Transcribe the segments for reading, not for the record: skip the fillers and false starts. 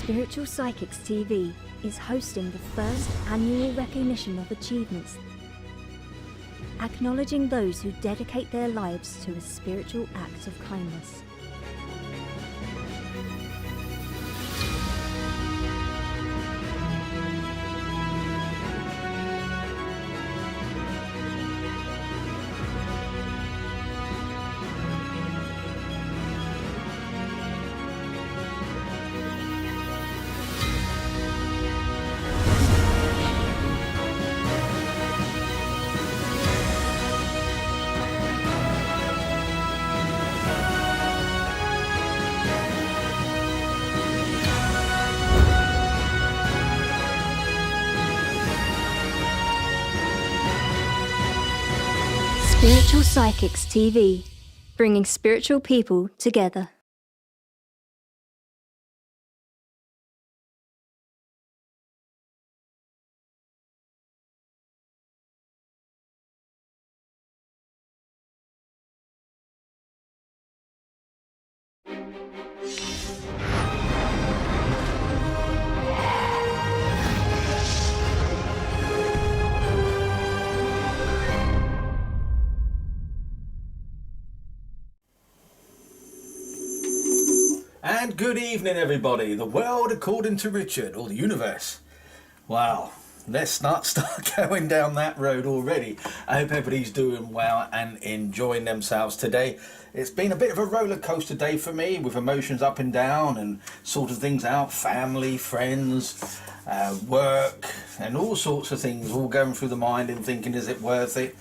Spiritual Psychics TV is hosting the first annual recognition of achievements, acknowledging those who dedicate their lives to a spiritual act of kindness. Spiritual Psychics TV, bringing spiritual people together. And good evening, everybody. The world according to Richard, or the universe. Wow, let's not start going down that road already. I hope everybody's doing well and enjoying themselves today. It's been a bit of a roller coaster day for me, with emotions up and down and sorting things out, family, friends, work, and all sorts of things all going through the mind and thinking, is it worth it?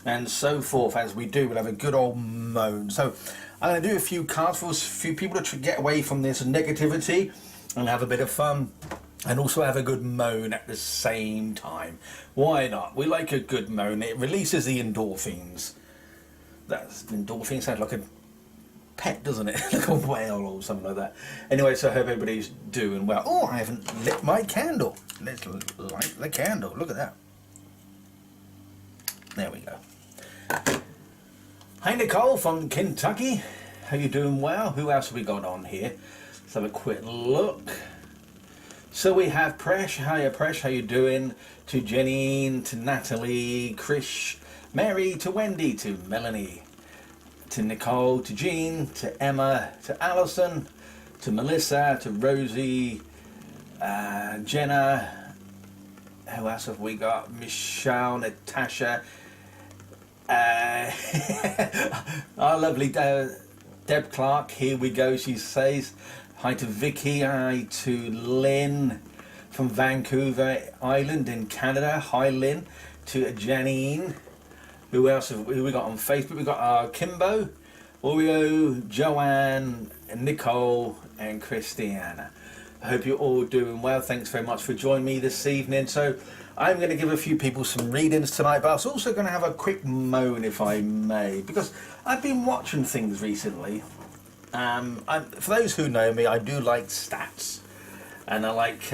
And so forth. As we do, we'll have a good old moan. So I'm going to do a few cards for a few people to get away from this negativity and have a bit of fun, and also have a good moan at the same time. Why not? We like a good moan. It releases the endorphins. Endorphins sound like a pet, doesn't it? Like a whale or something like that. Anyway, so I hope everybody's doing well. Oh, I haven't lit my candle. Let's light the candle. Look at that. There we go. Hi Nicole from Kentucky, how you doing? Well, who else have we got on here? Let's have a quick look. So we have Presh, hiya Presh, how you doing? To Janine, to Natalie, Krish, Mary, to Wendy, to Melanie, to Nicole, to Jean, to Emma, to Alison, to Melissa, to Rosie, Jenna, who else have we got? Michelle, Natasha, our lovely Deb Clark, here we go, she says. Hi to Vicky, hi to Lynn from Vancouver Island in Canada. Hi Lynn. To Janine. Who else have we got on Facebook? We've got Kimbo, Oreo, Joanne, Nicole and Christiana. I hope you're all doing well. Thanks very much for joining me this evening. So I'm going to give a few people some readings tonight, but I was also going to have a quick moan, if I may, because I've been watching things recently. For those who know me, I do like stats, and I like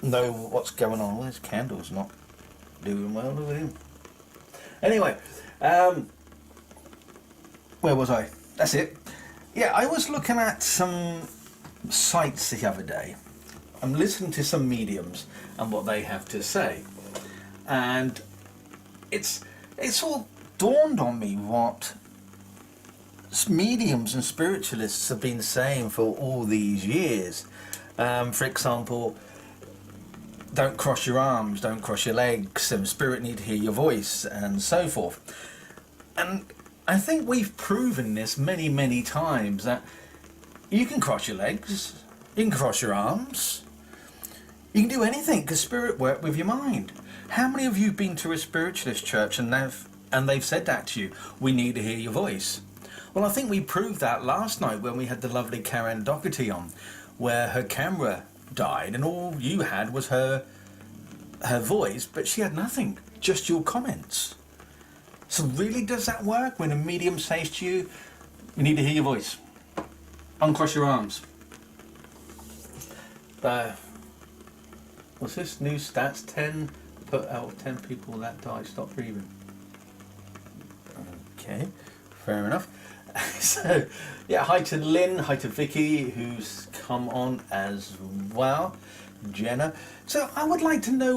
know what's going on. Well, this candle's not doing well, look at him. Anyway, where was I? That's it. Yeah, I was looking at some sites the other day. I'm listening to some mediums and what they have to say, and it's all dawned on me what mediums and spiritualists have been saying for all these years. For example, don't cross your arms, don't cross your legs, and spirit need to hear your voice, and so forth. And I think we've proven this many times, that you can cross your legs, you can cross your arms, you can do anything, because spirit work with your mind. How many of you have been to a spiritualist church and they've said that to you? We need to hear your voice. Well, I think we proved that last night when we had the lovely Karen Doherty on, where her camera died and all you had was her voice, but she had nothing, just your comments. So really, does that work when a medium says to you, we need to hear your voice? Uncross your arms. What's this? New stats, 10 out of 10 people that die stop breathing. Okay, fair enough. So, yeah, hi to Lynn, hi to Vicky, who's come on as well, Jenna. So I would like to know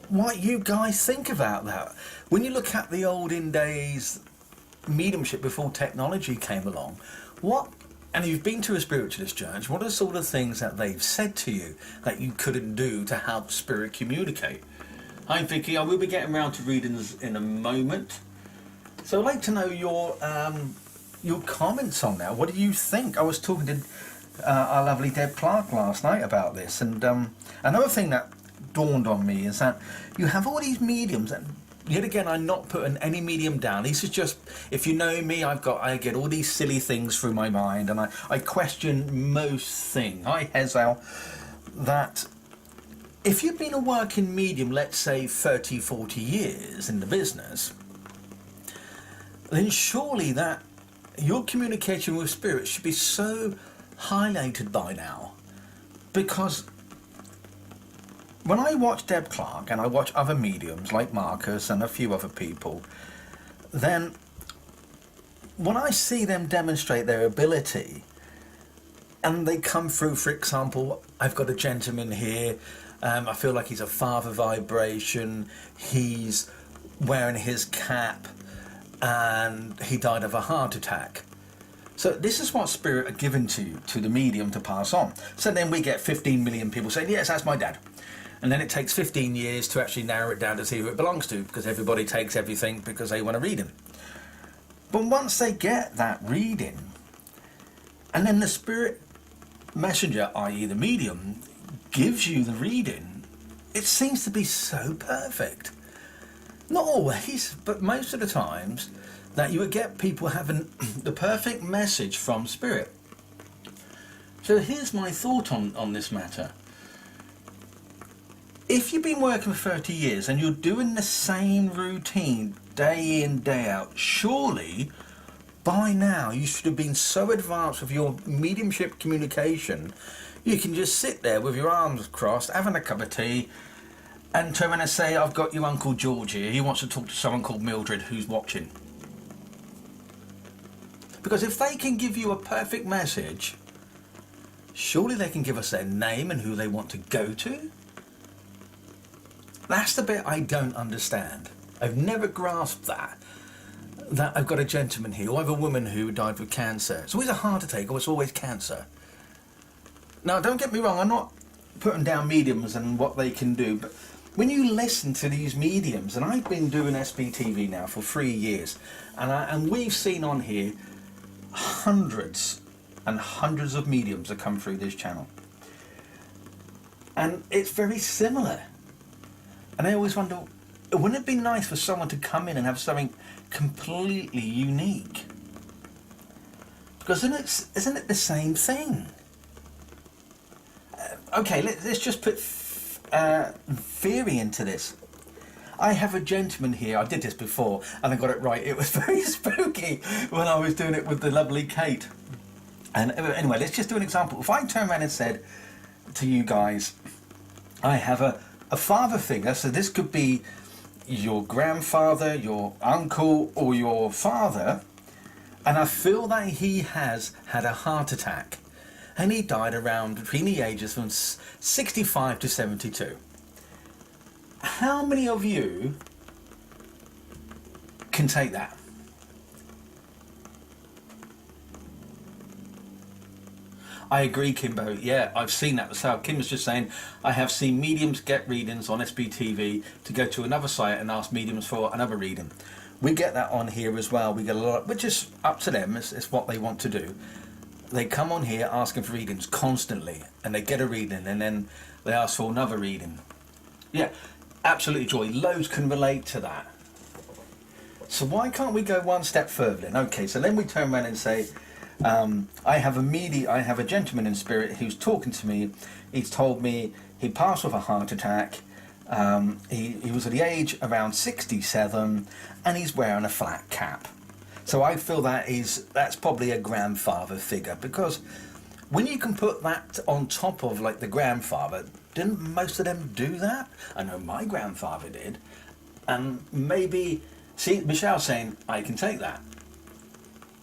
what you guys think about that. When you look at the olden days mediumship before technology came along, and you've been to a spiritualist church, what are the sort of things that they've said to you that you couldn't do to help spirit communicate? Hi Vicky, I will be getting around to readings in a moment. So I'd like to know your comments on that. What do you think? I was talking to our lovely Deb Clark last night about this, and another thing that dawned on me is that you have all these mediums, and yet again I'm not putting any medium down. This is just, if you know me, I get all these silly things through my mind, and I question most things. Hi Hazel, that if you've been a working medium, let's say 30, 40 years in the business, then surely that your communication with spirit should be so highlighted by now. Because when I watch Deb Clark and I watch other mediums like Marcus and a few other people, then when I see them demonstrate their ability and they come through, for example, I've got a gentleman here, I feel like he's a father vibration, he's wearing his cap, and he died of a heart attack. So this is what spirit are given to the medium to pass on. So then we get 15 million people saying, yes, that's my dad. And then it takes 15 years to actually narrow it down to see who it belongs to, because everybody takes everything because they want to read him. But once they get that reading, and then the spirit messenger, i.e. the medium, gives you the reading, it seems to be so perfect. Not always, but most of the times that you would get people having the perfect message from spirit. So here's my thought on this matter. If you've been working for 30 years and you're doing the same routine day in, day out, surely by now you should have been so advanced with your mediumship communication, you can just sit there with your arms crossed, having a cup of tea, and turn around and say, I've got your Uncle George here, he wants to talk to someone called Mildred who's watching. Because if they can give you a perfect message, surely they can give us their name and who they want to go to. That's the bit I don't understand. I've never grasped that I've got a gentleman here, or I have a woman who died with cancer. It's always a heart attack, or it's always cancer. Now, don't get me wrong, I'm not putting down mediums and what they can do, but when you listen to these mediums, and I've been doing SBTV now for 3 years, and we've seen on here hundreds and hundreds of mediums that come through this channel. And it's very similar. And I always wonder, wouldn't it be nice for someone to come in and have something completely unique? Because isn't it the same thing? Okay, let's just put theory into this. I have a gentleman here, I did this before and I got it right. It was very spooky when I was doing it with the lovely Kate. And anyway, let's just do an example. If I turn around and said to you guys, I have a father figure, so this could be your grandfather, your uncle, or your father, and I feel that he has had a heart attack, and he died around between the ages from 65 to 72. How many of you can take that? I agree, Kimbo. Yeah, I've seen that myself. Kim was just saying, I have seen mediums get readings on SBTV to go to another site and ask mediums for another reading. We get that on here as well. We get a lot, which is up to them. It's what they want to do. They come on here asking for readings constantly, and they get a reading, and then they ask for another reading. Yeah, absolutely, Joy. Loads can relate to that. So why can't we go one step further then? Okay, so then we turn around and say, I have a gentleman in spirit who's talking to me. He's told me he passed with a heart attack. He was at the age around 67, and he's wearing a flat cap. So I feel that's probably a grandfather figure, because when you can put that on top of like the grandfather, didn't most of them do that? I know my grandfather did, and maybe see Michelle's saying I can take that.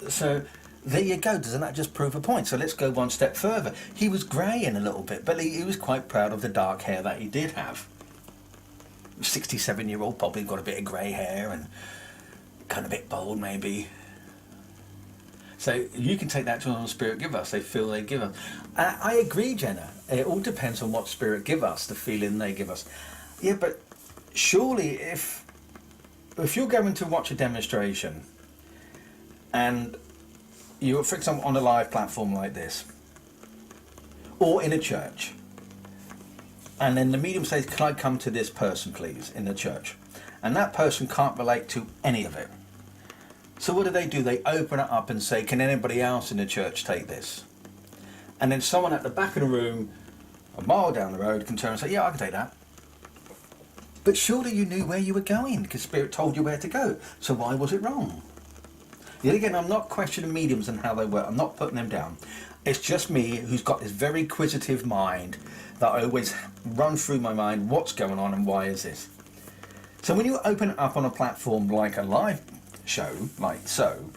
So there you go. Doesn't that just prove a point? So let's go one step further. He was greying a little bit, but he was quite proud of the dark hair that he did have. 67-year-old, probably got a bit of grey hair and kind of a bit bald maybe. So you can take that to what spirit give us. They feel they give us. I agree, Jenna. It all depends on what spirit give us, the feeling they give us. Yeah, but surely if you're going to watch a demonstration and you're, for example, on a live platform like this, or in a church, and then the medium says, can I come to this person please, in the church, and that person can't relate to any of it. So what do? They open it up and say, can anybody else in the church take this? And then someone at the back of the room, a mile down the road, can turn and say, yeah, I can take that. But surely you knew where you were going, because Spirit told you where to go. So why was it wrong? Yet again, I'm not questioning mediums and how they work. I'm not putting them down. It's just me who's got this very inquisitive mind that I always run through my mind, what's going on and why is this? So when you open it up on a platform like a live show, like so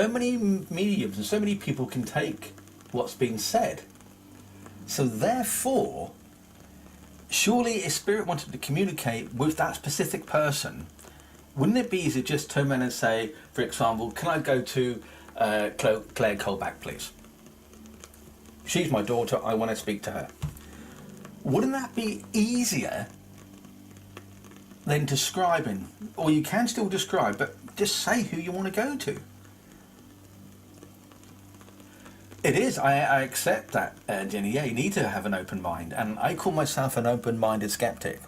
many mediums and so many people can take what's being said. So therefore, surely if Spirit wanted to communicate with that specific person, wouldn't it be easy to just turn around and say, for example, can I go to Claire Colback, please? She's my daughter, I want to speak to her. Wouldn't that be easier than describing? Or you can still describe, but just say who you want to go to. It is, I accept that, Jenny. Yeah, you need to have an open mind. And I call myself an open-minded skeptic.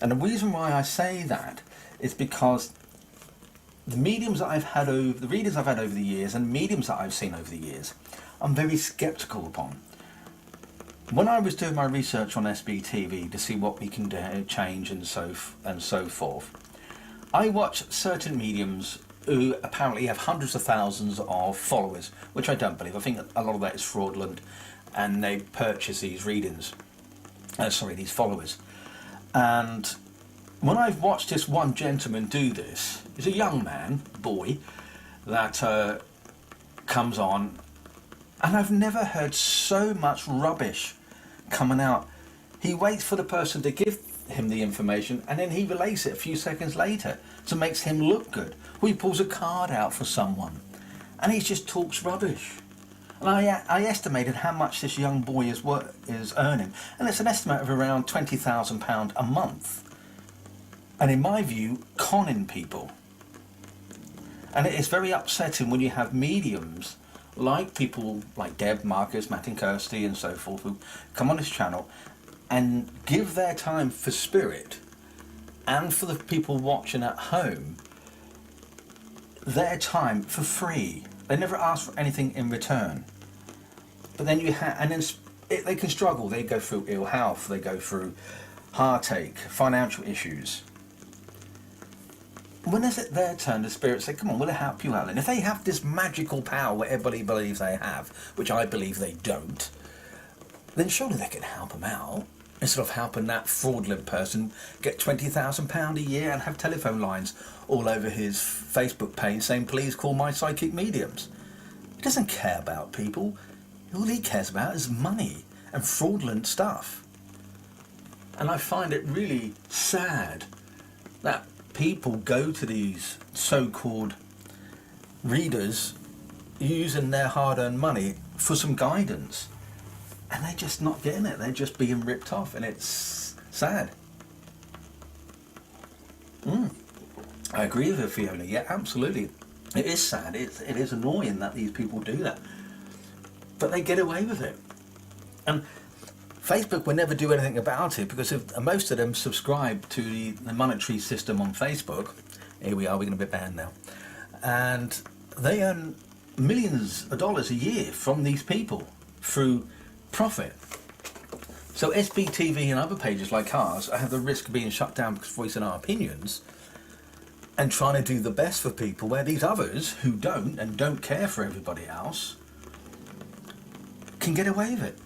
And the reason why I say that is because the mediums that I've had over, the readers I've had over the years and mediums that I've seen over the years, I'm very skeptical upon. When I was doing my research on SBTV to see what we can do, change and so forth, I watched certain mediums who apparently have hundreds of thousands of followers, which I don't believe. I think a lot of that is fraudulent, and they purchase these readings, these followers. And when I've watched this one gentleman do this, he's a young man, boy, that comes on, and I've never heard so much rubbish coming out. He waits for the person to give him the information, and then he relays it a few seconds later, so it makes him look good. Or he pulls a card out for someone, and he just talks rubbish. And I estimated how much this young boy is earning, and it's an estimate of around £20,000 a month. And in my view, conning people. And it is very upsetting when you have mediums like people like Deb, Marcus, Matt and Kirsty and so forth, who come on this channel and give their time for Spirit and for the people watching at home, their time for free. They never ask for anything in return. But then you have, and then they can struggle. They go through ill health, they go through heartache, financial issues. When is it their turn, the Spirit say, come on, we'll help you out? And if they have this magical power what everybody believes they have, which I believe they don't, then surely they can help them out, instead of helping that fraudulent person get £20,000 a year and have telephone lines all over his Facebook page saying, please call my psychic mediums. He doesn't care about people. All he cares about is money and fraudulent stuff. And I find it really sad that people go to these so-called readers using their hard-earned money for some guidance, and they're just not getting it. They're just being ripped off, and it's sad. I agree with her, Fiona. Yeah, absolutely. It is sad. It is annoying that these people do that, but they get away with it. And Facebook will never do anything about it, because if most of them subscribe to the monetary system on Facebook. Here we are, we're going to be banned now. And they earn millions of dollars a year from these people through profit. So SBTV and other pages like ours have the risk of being shut down because of voicing our opinions and trying to do the best for people, where these others who don't care for everybody else can get away with it.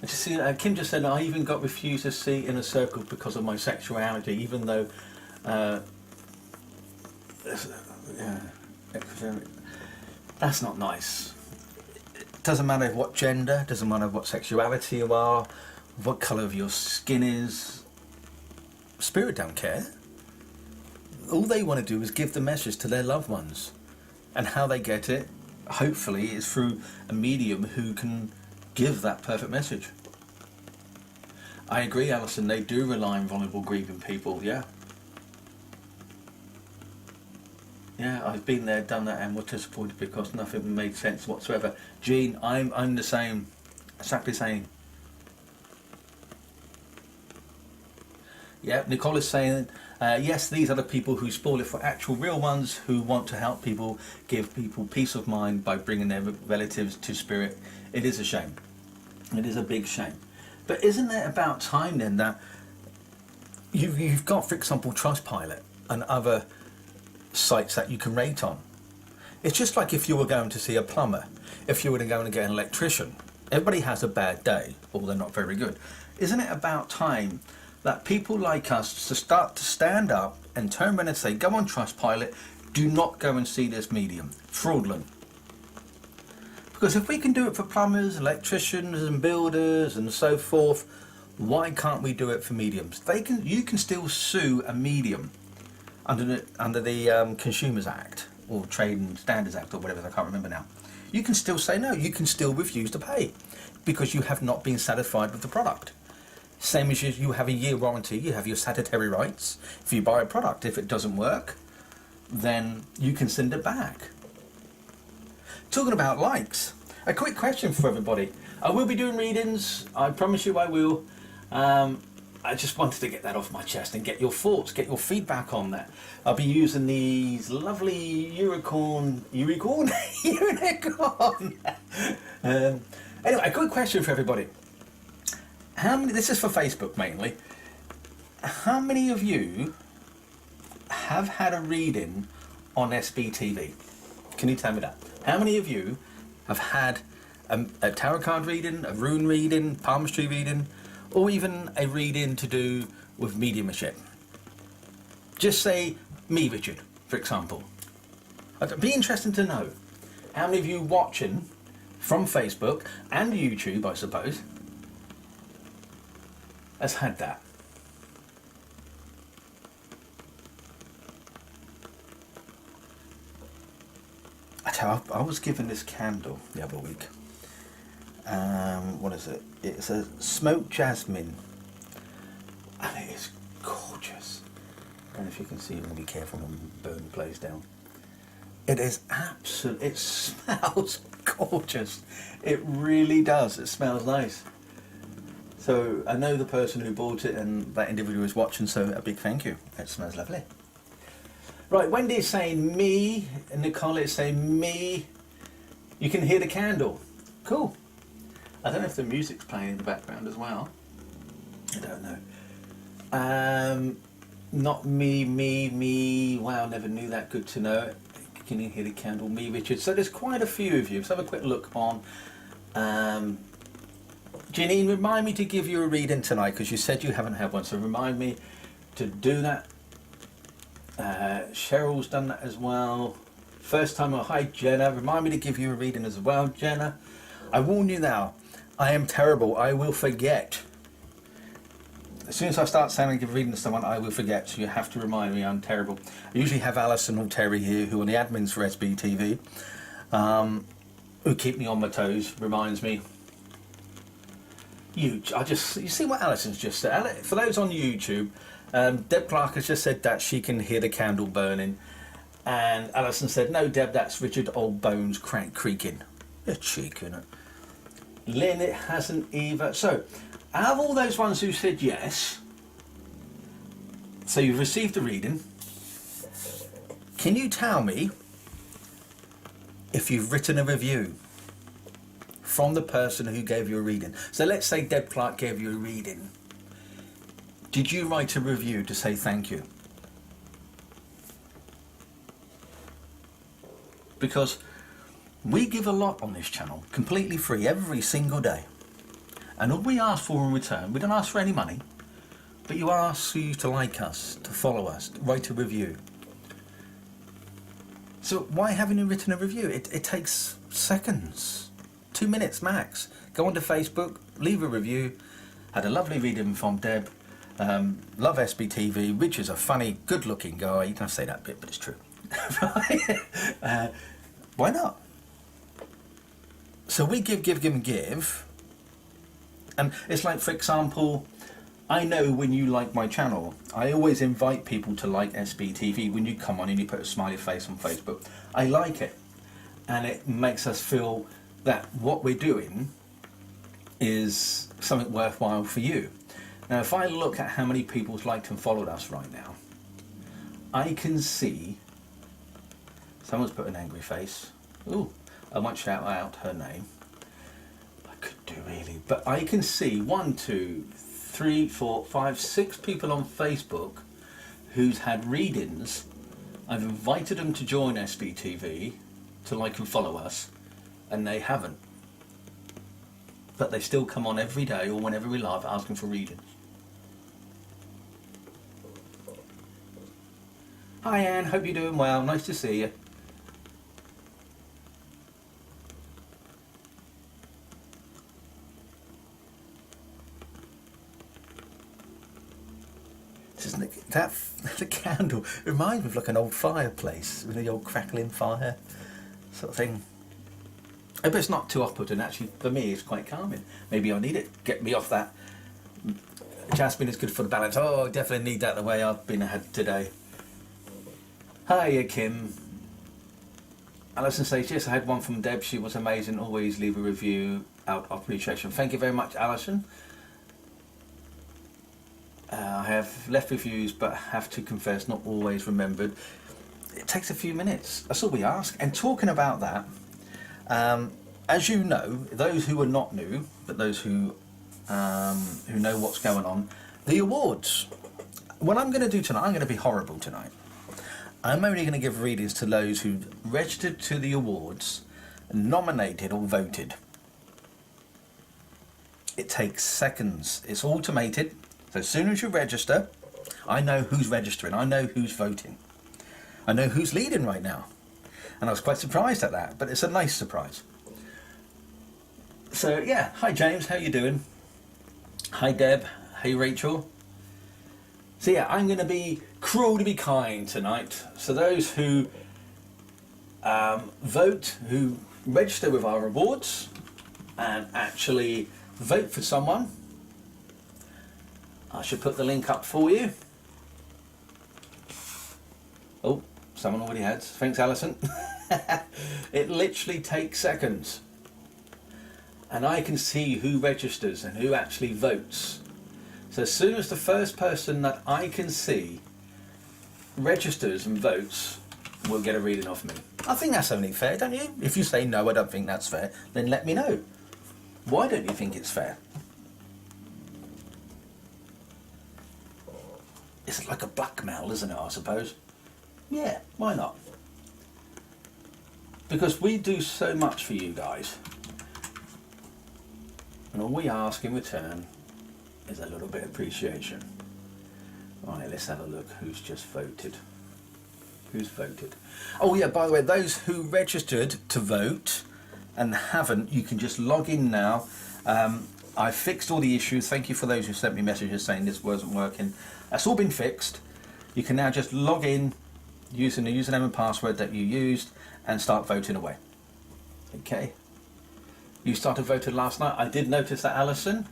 And to see, Kim just said, I even got refused a seat in a circle because of my sexuality, even though Yeah, that's not nice. It doesn't matter what gender, doesn't matter what sexuality you are, what colour of your skin is. Spirit don't care. All they want to do is give the message to their loved ones, and how they get it, hopefully, is through a medium who can give that perfect message. I agree, Alison, they do rely on vulnerable, grieving people, yeah. Yeah, I've been there, done that, and was disappointed because nothing made sense whatsoever. Jean, I'm the same, exactly the same. Yeah, Nicole is saying, yes, these are the people who spoil it for actual real ones who want to help people, give people peace of mind by bringing their relatives to spirit. It is a shame. It is a big shame. But isn't it about time then that you've got, for example, Trustpilot and other sites that you can rate on? It's just like if you were going to see a plumber, if you were going to get an electrician. Everybody has a bad day, or they're not very good. Isn't it about time that people like us to start to stand up and turn around and say, go on Trustpilot, do not go and see this medium. Fraudulent. Because if we can do it for plumbers, electricians and builders and so forth, why can't we do it for mediums? You can still sue a medium under the Consumers Act or Trade and Standards Act or whatever, I can't remember now. You can still say no, you can still refuse to pay because you have not been satisfied with the product. Same as you have a year warranty, you have your statutory rights. If you buy a product, if it doesn't work, then you can send it back. Talking about likes, a quick question for everybody. I will be doing readings, I promise you I will. I just wanted to get that off my chest and get your thoughts, get your feedback on that. I'll be using these lovely unicorn. Anyway, a quick question for everybody. This is for Facebook mainly. How many of you have had a reading on SBTV? Can you tell me that? How many of you have had a tarot card reading, a rune reading, palmistry reading, or even a reading to do with mediumship? Just say me, Richard, for example. It'd be interesting to know how many of you watching from Facebook and YouTube, I suppose, has had that. I was given this candle the other week. What is it? It's a smoked jasmine, and it is gorgeous. I don't know if you can see it. Be careful and burn the place down. It is absolute. It smells gorgeous. It really does. It smells nice. So I know the person who bought it, and that individual is watching. So a big thank you. It smells lovely. Right, Wendy is saying me, and Nicole is saying me. You can hear the candle. Cool. I don't know if the music's playing in the background as well. I don't know. Not me. Wow, never knew that. Good to know. Can you hear the candle? Me, Richard. So there's quite a few of you. Let's have a quick look on. Janine, remind me to give you a reading tonight because you said you haven't had one. So remind me to do that. Cheryl's done that as well. First time, hi Jenna, remind me to give you a reading as well, Jenna. I warn you now, I am terrible, I will forget. As soon as I start saying I give a reading to someone, I will forget, so you have to remind me I'm terrible. I usually have Alison or Terry here, who are the admins for SBTV, who keep me on my toes, reminds me. You see what Alison's just said. For those on YouTube, Deb Clark has just said that she can hear the candle burning, and Alison said, no Deb, that's Richard Old Bones creaking. A cheek, isn't it? Lynn, it hasn't either. So out of all those ones who said yes, so you've received a reading, can you tell me if you've written a review from the person who gave you a reading? So let's say Deb Clark gave you a reading. Did you write a review to say thank you? Because we give a lot on this channel, completely free, every single day. And all we ask for in return, we don't ask for any money, but you ask you to like us, to follow us, to write a review. So why haven't you written a review? It takes seconds, 2 minutes max. Go onto Facebook, leave a review. Had a lovely reading from Deb. Love SBTV. Rich is a funny, good-looking guy. You don't say that bit, but it's true. Why not? So we give, and it's like, for example, I know when you like my channel, I always invite people to like SBTV when you come on and you put a smiley face on Facebook. I like it, and it makes us feel that what we're doing is something worthwhile for you. Now, if I look at how many people's liked and followed us right now, I can see someone's put an angry face. Ooh, I won't shout out her name. I could do really, but I can see 1, 2, 3, 4, 5, 6 people on Facebook who's had readings. I've invited them to join SBTV to like and follow us, and they haven't. But they still come on every day or whenever we live asking for readings. Hi Anne, hope you're doing well. Nice to see you. That the candle reminds me of like an old fireplace with the old crackling fire sort of thing. I hope it's not too off-putting. Actually, for me, it's quite calming. Maybe I need it. Get me off that. Jasmine is good for the balance. Oh, I definitely need that the way I've been ahead today. Hiya, Kim. Alison says, yes, I had one from Deb. She was amazing. Always leave a review out of appreciation. Thank you very much, Alison. I have left reviews, but have to confess, not always remembered. It takes a few minutes. That's all we ask. And talking about that, as you know, those who are not new, but those who know what's going on, the awards. What I'm going to do tonight, I'm going to be horrible tonight. I'm only going to give readings to those who registered to the awards, nominated or voted. It takes seconds. It's automated. So as soon as you register, I know who's registering. I know who's voting. I know who's leading right now. And I was quite surprised at that, but it's a nice surprise. So yeah, hi James, how you doing? Hi Deb, hey Rachel. So yeah, I'm going to be cruel to be kind tonight. So those who vote, who register with our awards and actually vote for someone, I should put the link up for you. Oh, someone already has. Thanks, Alison. It literally takes seconds. And I can see who registers and who actually votes. So as soon as the first person that I can see registers and votes, will get a reading off me. I think that's only fair, don't you? If you say no, I don't think that's fair, then let me know. Why don't you think it's fair? It's like a blackmail, isn't it, I suppose? Yeah, why not? Because we do so much for you guys. And all we ask in return is a little bit of appreciation. Right, let's have a look who's just voted. Who's voted? Oh yeah, by the way, those who registered to vote and haven't, you can just log in now. I fixed all the issues. Thank you for those who sent me messages saying this wasn't working. That's all been fixed. You can now just log in using the username and password that you used and start voting away. Okay. You started voting last night. I did notice that, Alison.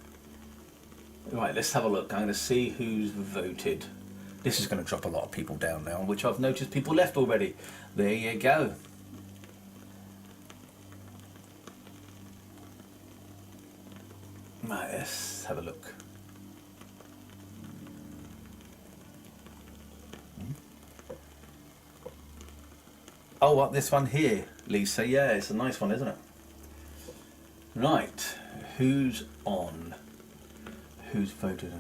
Right, let's have a look. I'm going to see who's voted. This is going to drop a lot of people down now, which I've noticed people left already. There you go. Right, let's have a look. Oh, what, this one here, Lisa? Yeah, it's a nice one, isn't it? Right, who's on? Who's voted?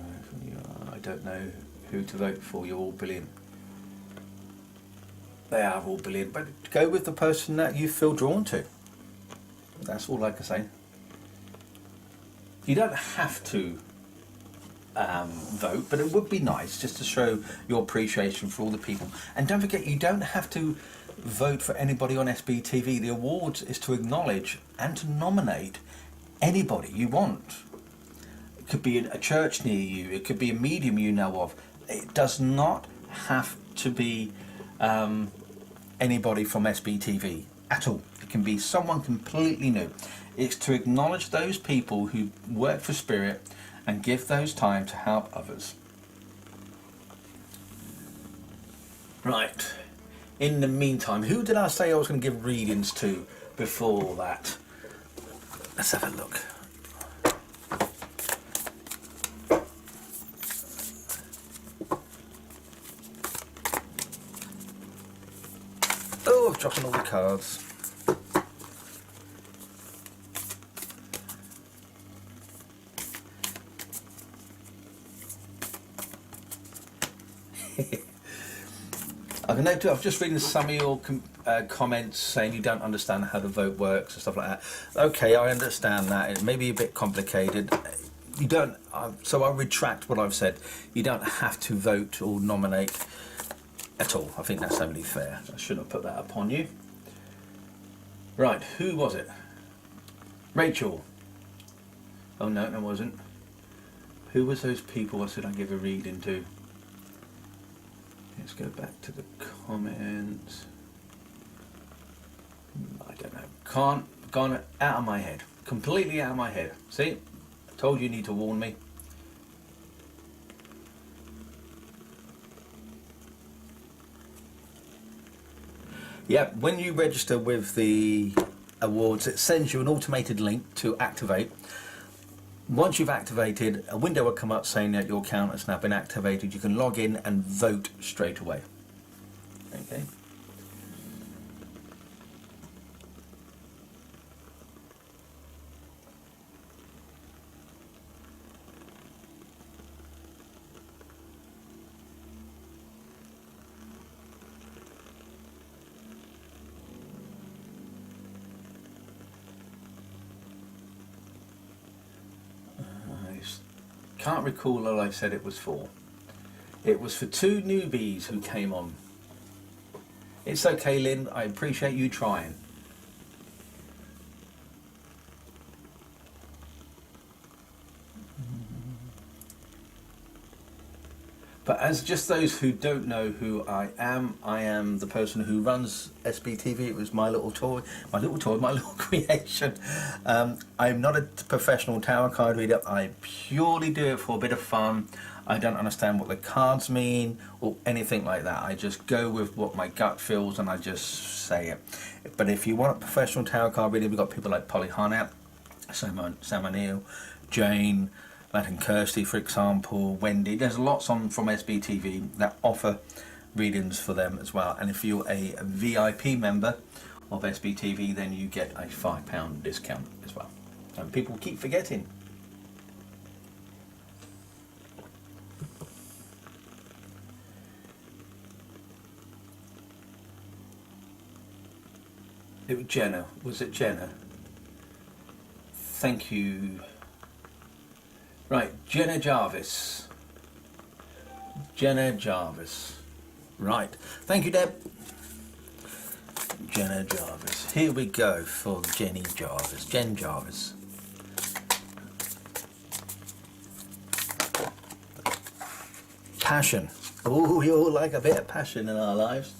I don't know who to vote for. You're all brilliant. They are all brilliant, but go with the person that you feel drawn to. That's all I can say. You don't have to vote, but it would be nice just to show your appreciation for all the people. And don't forget, you don't have to vote for anybody on SBTV. The awards is to acknowledge and to nominate anybody you want. It could be a church near you, it could be a medium you know of. It does not have to be anybody from SBTV at all. It can be someone completely new. It's to acknowledge those people who work for Spirit and give those time to help others. Right. In the meantime, who did I say I was going to give readings to before that? Let's have a look. Oh, I've dropped all the cards. I can note, I'm just reading some of your comments saying you don't understand how the vote works and stuff like that. Okay, I understand that. It may be a bit complicated. You don't, so I retract what I've said. You don't have to vote or nominate at all. I think that's only fair. I shouldn't have put that upon you. Right, who was it? Rachel. Oh no, it wasn't. Who was those people I said I'd give a reading to? Let's go back to the comments. I don't know. Gone out of my head. Completely out of my head. See? I told you need to warn me. Yeah, when you register with the awards, it sends you an automated link to activate. Once you've activated, a window will come up saying that your account has now been activated. You can log in and vote straight away. Okay. Can't recall what I said it was for. It was for 2 newbies who came on. It's okay, Lynn. I appreciate you trying. But as just those who don't know who I am the person who runs SBTV. It was my little toy, my little creation. I'm not a professional tarot card reader. I purely do it for a bit of fun. I don't understand what the cards mean or anything like that. I just go with what my gut feels and I just say it. But if you want a professional tarot card reader, we've got people like Polly Harnett, Sam O'Neill, Jane, Matt and Kirsty, for example, Wendy. There's lots on from SBTV that offer readings for them as well. And if you're a VIP member of SBTV, then you get a £5 discount as well. And people keep forgetting. It was Jenna. Was it Jenna? Thank you. Right, Jenna Jarvis. Jenna Jarvis. Right, thank you, Deb. Jenna Jarvis. Here we go for Jenny Jarvis. Jen Jarvis. Passion. Oh, we all like a bit of passion in our lives.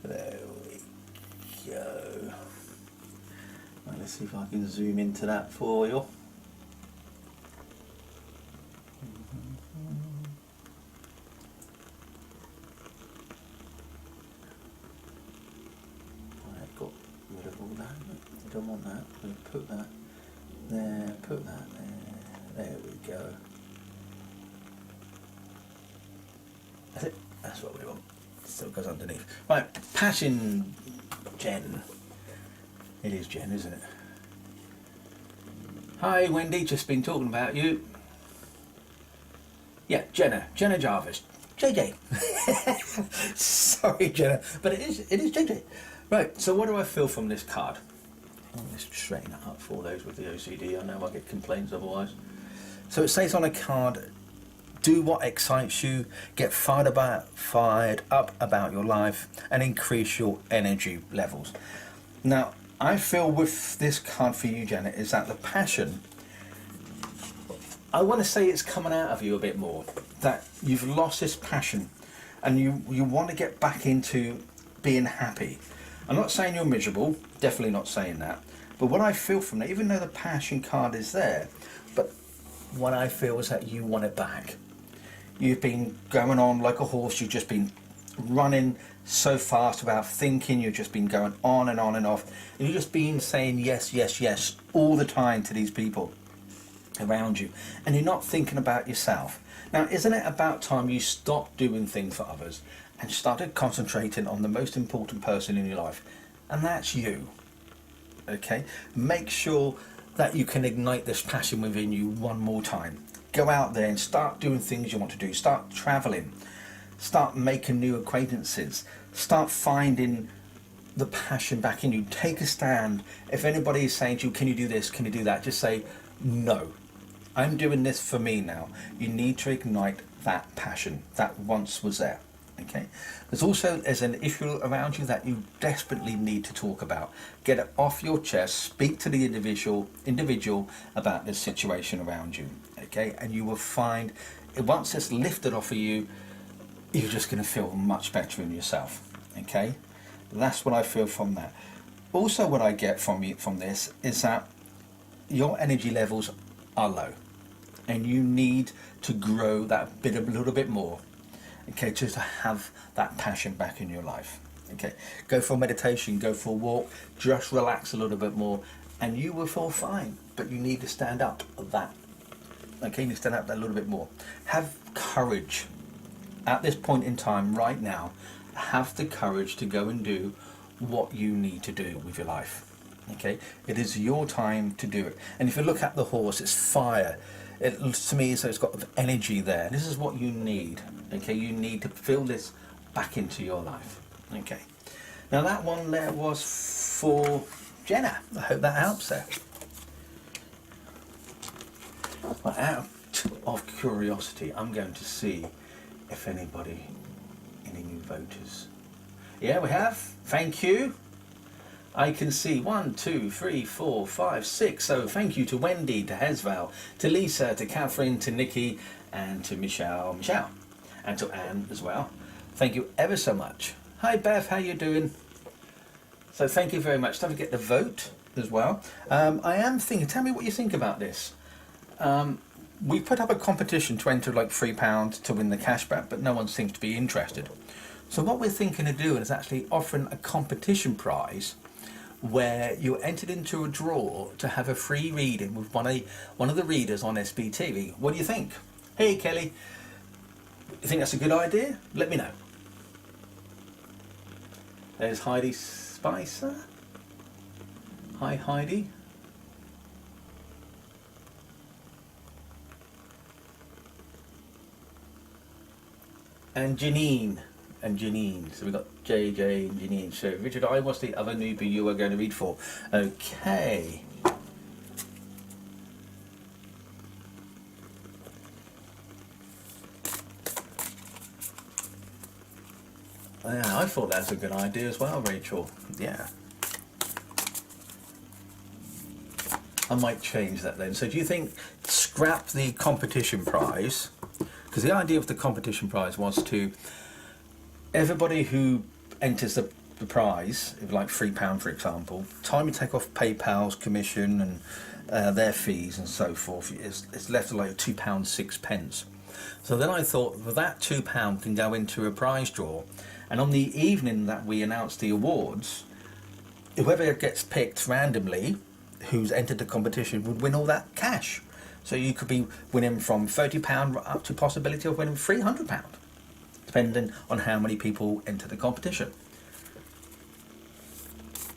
There we go. Right, let's see if I can zoom into that for you. Don't want that. We'll put that there, put that there. There we go. That's it. That's what we want. Still goes underneath. Right, Passion Jen. It is Jen, isn't it? Hi Wendy, just been talking about you. Yeah, Jenna Jarvis. JJ. Sorry Jenna, but it is JJ. Right, so what do I feel from this card? Let's straighten that up for those with the OCD. I know I get complaints otherwise. So it says on a card, do what excites you, get fired up about your life, and increase your energy levels. Now, I feel with this card for you, Janet, is that the passion, I want to say it's coming out of you a bit more, that you've lost this passion and you want to get back into being happy. I'm not saying you're miserable, definitely not saying that, but what I feel from that, even though the passion card is there, but what I feel is that you want it back. You've been going on like a horse, you've just been running so fast without thinking, you've just been going on and on and off, and you've just been saying yes, yes, yes all the time to these people around you, and you're not thinking about yourself. Now, isn't it about time you stopped doing things for others and started concentrating on the most important person in your life, and that's you? Okay, make sure that you can ignite this passion within you one more time. Go out there and start doing things you want to do. Start traveling, start making new acquaintances, start finding the passion back in you. Take a stand. If anybody is saying to you, can you do this, can you do that, just say no, I'm doing this for me now. You need to ignite that passion that once was there. Okay, there's an issue around you that you desperately need to talk about. Get it off your chest, speak to the individual about the situation around you. Okay, and you will find once it's lifted off of you, you're just going to feel much better in yourself. Okay, that's what I feel from that. Also, what I get from this is that your energy levels are low and you need to grow that bit a little bit more. Okay, just to have that passion back in your life. Okay, go for meditation, go for a walk, just relax a little bit more and you will feel fine. But you need to stand up of that. Okay, you need to stand up that a little bit more. Have courage at this point in time right now. Have the courage to go and do what you need to do with your life. Okay, it is your time to do it. And if you look at the horse, it's fire. It to me, so it's got energy there. This is what you need. Okay, you need to feel this back into your life. Okay, now that one there was for Jenna. I hope that helps there. Well, out of curiosity, I'm going to see if any new voters. Yeah, we have. Thank you. I can see 1, 2, 3, 4, 5, 6. So thank you to Wendy, to Hesval, to Lisa, to Catherine, to Nikki, and to Michelle, and to Anne as well. Thank you ever so much. Hi Bev, how you doing? So thank you very much. Don't forget to vote as well. I am thinking, tell me what you think about this. We put up a competition to enter like £3 to win the cashback, but no one seems to be interested. So what we're thinking of doing is actually offering a competition prize where you're entered into a draw to have a free reading with one of the readers on SBTV. What do you think? Hey Kelly, you think that's a good idea? Let me know. There's Heidi Spicer. Hi Heidi. And Janine. So we've got JJ and Janine. So Richard, what's the other newbie you are going to read for? Okay. Yeah, I thought that's a good idea as well, Rachel. Yeah. I might change that then. So do you think scrap the competition prize? Because the idea of the competition prize was to everybody who enters the prize, like £3 for example, time you take off PayPal's commission and their fees and so forth, it's left like £2.06. So then I thought, well, that £2 can go into a prize draw, and on the evening that we announce the awards, whoever gets picked randomly, who's entered the competition, would win all that cash. So you could be winning from £30 up to possibility of winning £300. Depending on how many people enter the competition.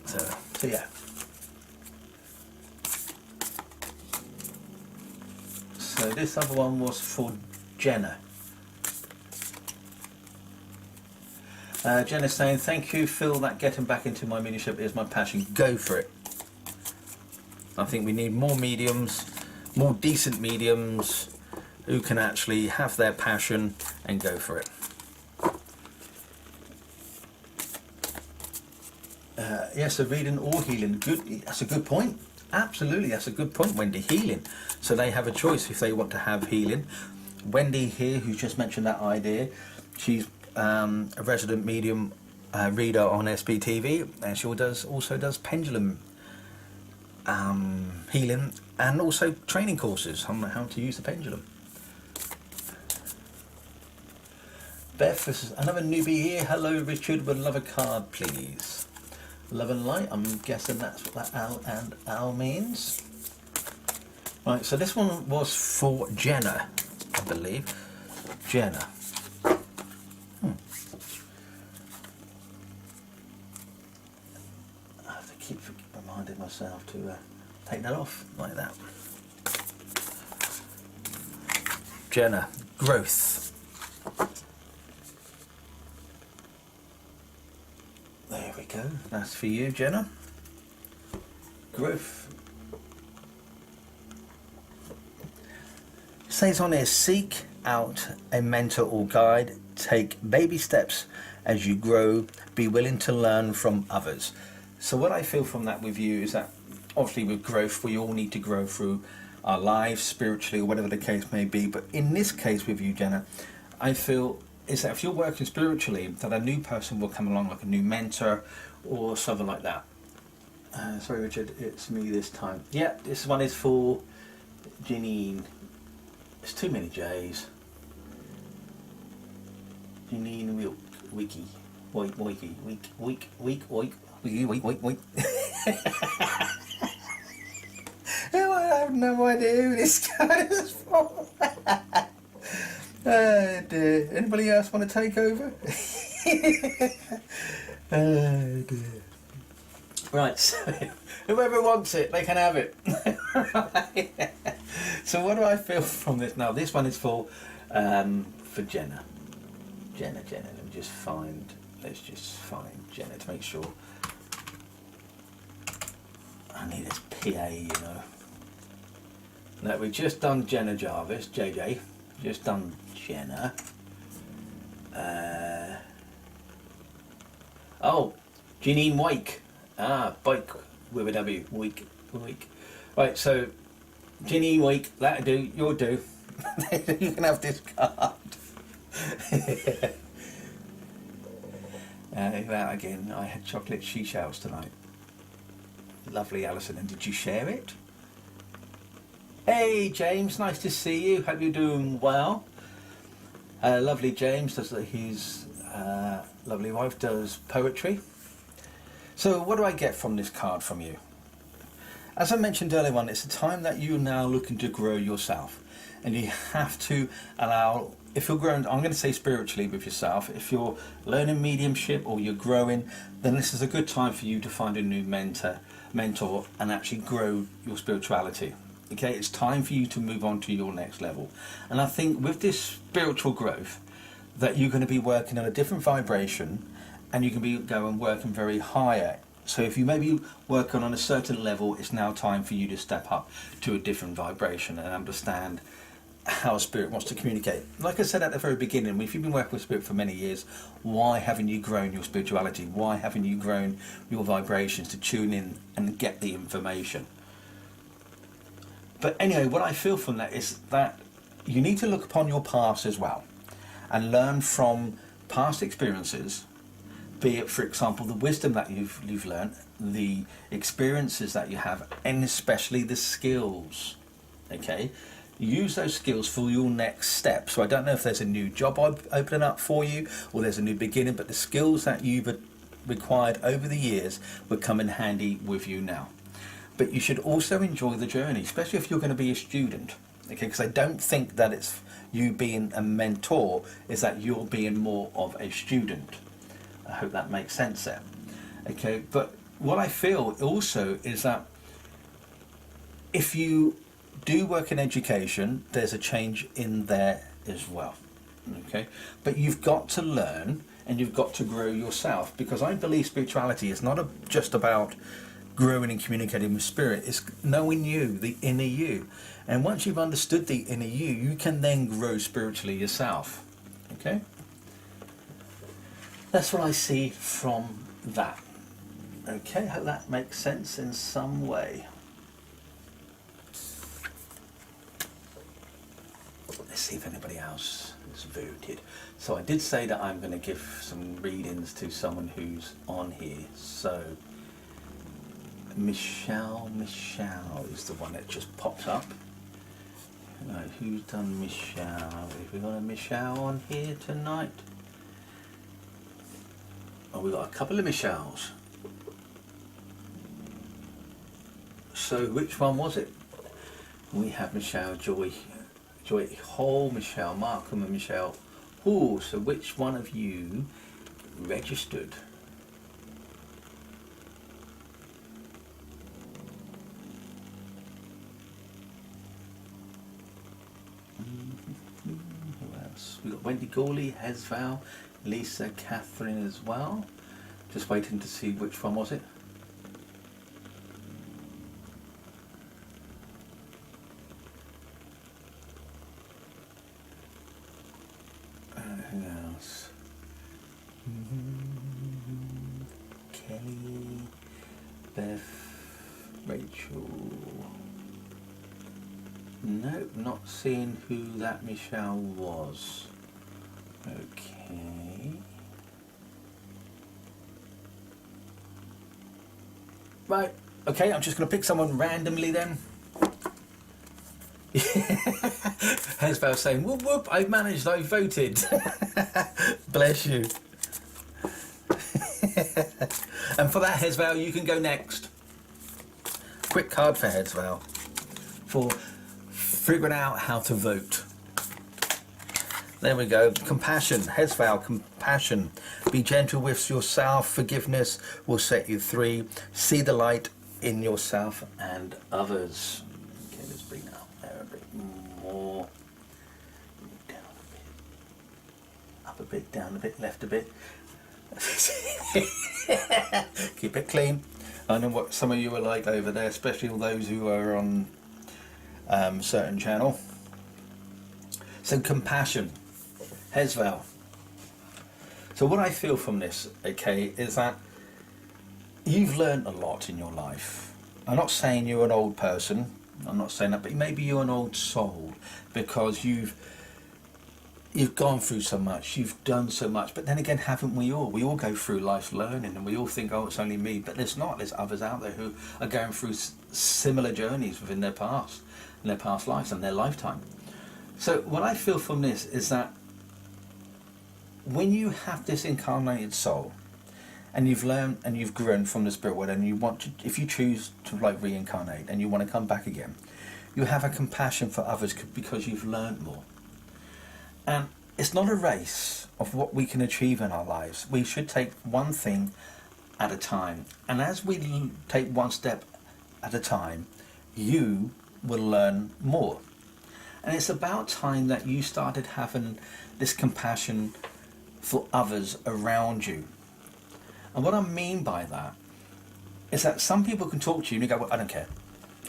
So yeah. So this other one was for Jenna. Jenna's saying, thank you Phil, that getting back into my mediumship is my passion. Go for it. I think we need more mediums, more decent mediums who can actually have their passion and go for it. Yes, so reading or healing. Good. That's a good point. Absolutely, that's a good point, Wendy. Healing. So they have a choice if they want to have healing. Wendy here, who just mentioned that idea, she's a resident medium reader on SBTV, and she also does pendulum healing and also training courses on how to use the pendulum. Beth, this is another newbie here. Hello, Richard. Would love a card, please. Love and light. I'm guessing that's what that L and L means. Right, so this one was for Jenna, I believe. Jenna. I have to keep reminding myself to take that off like that. Jenna, growth. There we go. That's for you, Jenna. Growth. It says on here, seek out a mentor or guide. Take baby steps as you grow. Be willing to learn from others. So what I feel from that with you is that obviously with growth, we all need to grow through our lives, spiritually, or whatever the case may be. But in this case with you, Jenna, I feel is that if you're working spiritually, that a new person will come along, like a new mentor or something like that. Sorry, Richard, it's me this time. Yeah, this one is for Janine. It's too many J's. Janine Wiki. Wiki. I have no idea who this guy is for. Oh dear. Anybody else want to take over? Oh dear. Right, so whoever wants it, they can have it. So what do I feel from this? Now this one is for Jenna. Jenna. Let's just find Jenna to make sure. I need this PA, you know. No, we've just done Jenna Jarvis, JJ. Just done Jenna. Oh, Janine Wake. Bike with a W. Week. Right, so Janine Wake, that'll do. You'll do. You can have this card. That again. I had chocolate seashells tonight. Lovely, Alison. And did you share it? Hey James, nice to see you. Hope you're doing well. Lovely James does his lovely wife does poetry. So what do I get from this card from you? As I mentioned earlier on, it's a time that you're now looking to grow yourself, and you have to allow, if you're growing, I'm going to say spiritually with yourself, if you're learning mediumship or you're growing, then this is a good time for you to find a new mentor and actually grow your spirituality. Okay, it's time for you to move on to your next level. And I think with this spiritual growth, that you're going to be working on a different vibration, and you can be going working very higher. So if you may be working on a certain level, it's now time for you to step up to a different vibration and understand how spirit wants to communicate. Like I said at the very beginning, if you've been working with spirit for many years, why haven't you grown your spirituality? Why haven't you grown your vibrations to tune in and get the information? But anyway, what I feel from that is that you need to look upon your past as well and learn from past experiences, be it, for example, the wisdom that you've learned, the experiences that you have, and especially the skills. Okay, use those skills for your next step. So I don't know if there's a new job opening up for you, or there's a new beginning, but the skills that you've required over the years will come in handy with you now. But you should also enjoy the journey, especially if you're going to be a student. Okay, because I don't think that it's you being a mentor, is that you're being more of a student. I hope that makes sense there. Okay, but what I feel also is that if you do work in education, there's a change in there as well. Okay, but you've got to learn and you've got to grow yourself, because I believe spirituality is not just about growing and communicating with spirit is knowing you, the inner you. And once you've understood the inner you, you can then grow spiritually yourself. Okay? That's what I see from that. Okay, hope that makes sense in some way. Let's see if anybody else is voted. So I did say that I'm going to give some readings to someone who's on here. So Michelle is the one that just popped up. Right, who's done Michelle? Have we got a Michelle on here tonight? Oh, we got a couple of Michelles. So which one was it? We have Michelle, Joy Hall, Michelle Markham and Michelle Hall. So which one of you registered? Who else? We got Wendy Gawley, Hesval, Lisa, Catherine as well. Just waiting to see which one was it. Who else? Kelly, Beth, Rachel. Nope, not seeing who that Michelle was. Okay. Right, okay, I'm just going to pick someone randomly then. Hezbel saying, whoop whoop, I've managed, I voted. Bless you. And for that, Hezbel, you can go next. Quick card for Hezbel for figuring out how to vote. There we go. Compassion. Hezbel, compassion. Be gentle with yourself. Forgiveness will set you free. See the light in yourself and others. Okay, let's bring that up there a bit more. Down a bit. Up a bit, down a bit, left a bit. Keep it clean. I know what some of you are like over there, especially all those who are on certain channel. So compassion. Hezvel. So what I feel from this, okay, is that you've learned a lot in your life. I'm not saying you're an old person, I'm not saying that, but maybe you're an old soul because you've gone through so much, you've done so much, but then again, haven't we all? We all go through life learning and we all think, oh, it's only me, but there's not. There's others out there who are going through similar journeys within their past, and their past lives and their lifetime. So what I feel from this is that when you have this incarnated soul and you've learned and you've grown from the spirit world and you want to, if you choose to like reincarnate and you want to come back again, you have a compassion for others because you've learned more. And it's not a race of what we can achieve in our lives. We should take one thing at a time. And as we take one step at a time, you will learn more. And it's about time that you started having this compassion for others around you. And what I mean by that is that some people can talk to you and you go, well, I don't care.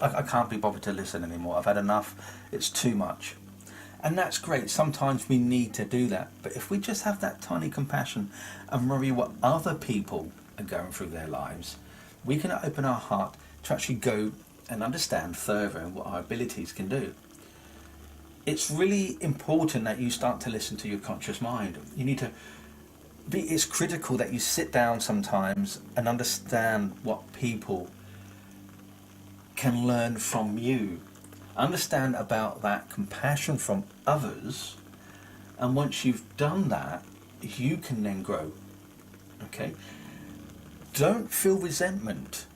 I can't be bothered to listen anymore. I've had enough. It's too much. And that's great. Sometimes we need to do that. But if we just have that tiny compassion and worry what other people are going through their lives, we can open our heart to actually go and understand further what our abilities can do. It's really important that you start to listen to your conscious mind. You need to be, it's critical that you sit down sometimes and understand what people can learn from you. Understand about that compassion from others, and once you've done that, you can then grow. Okay? Don't feel resentment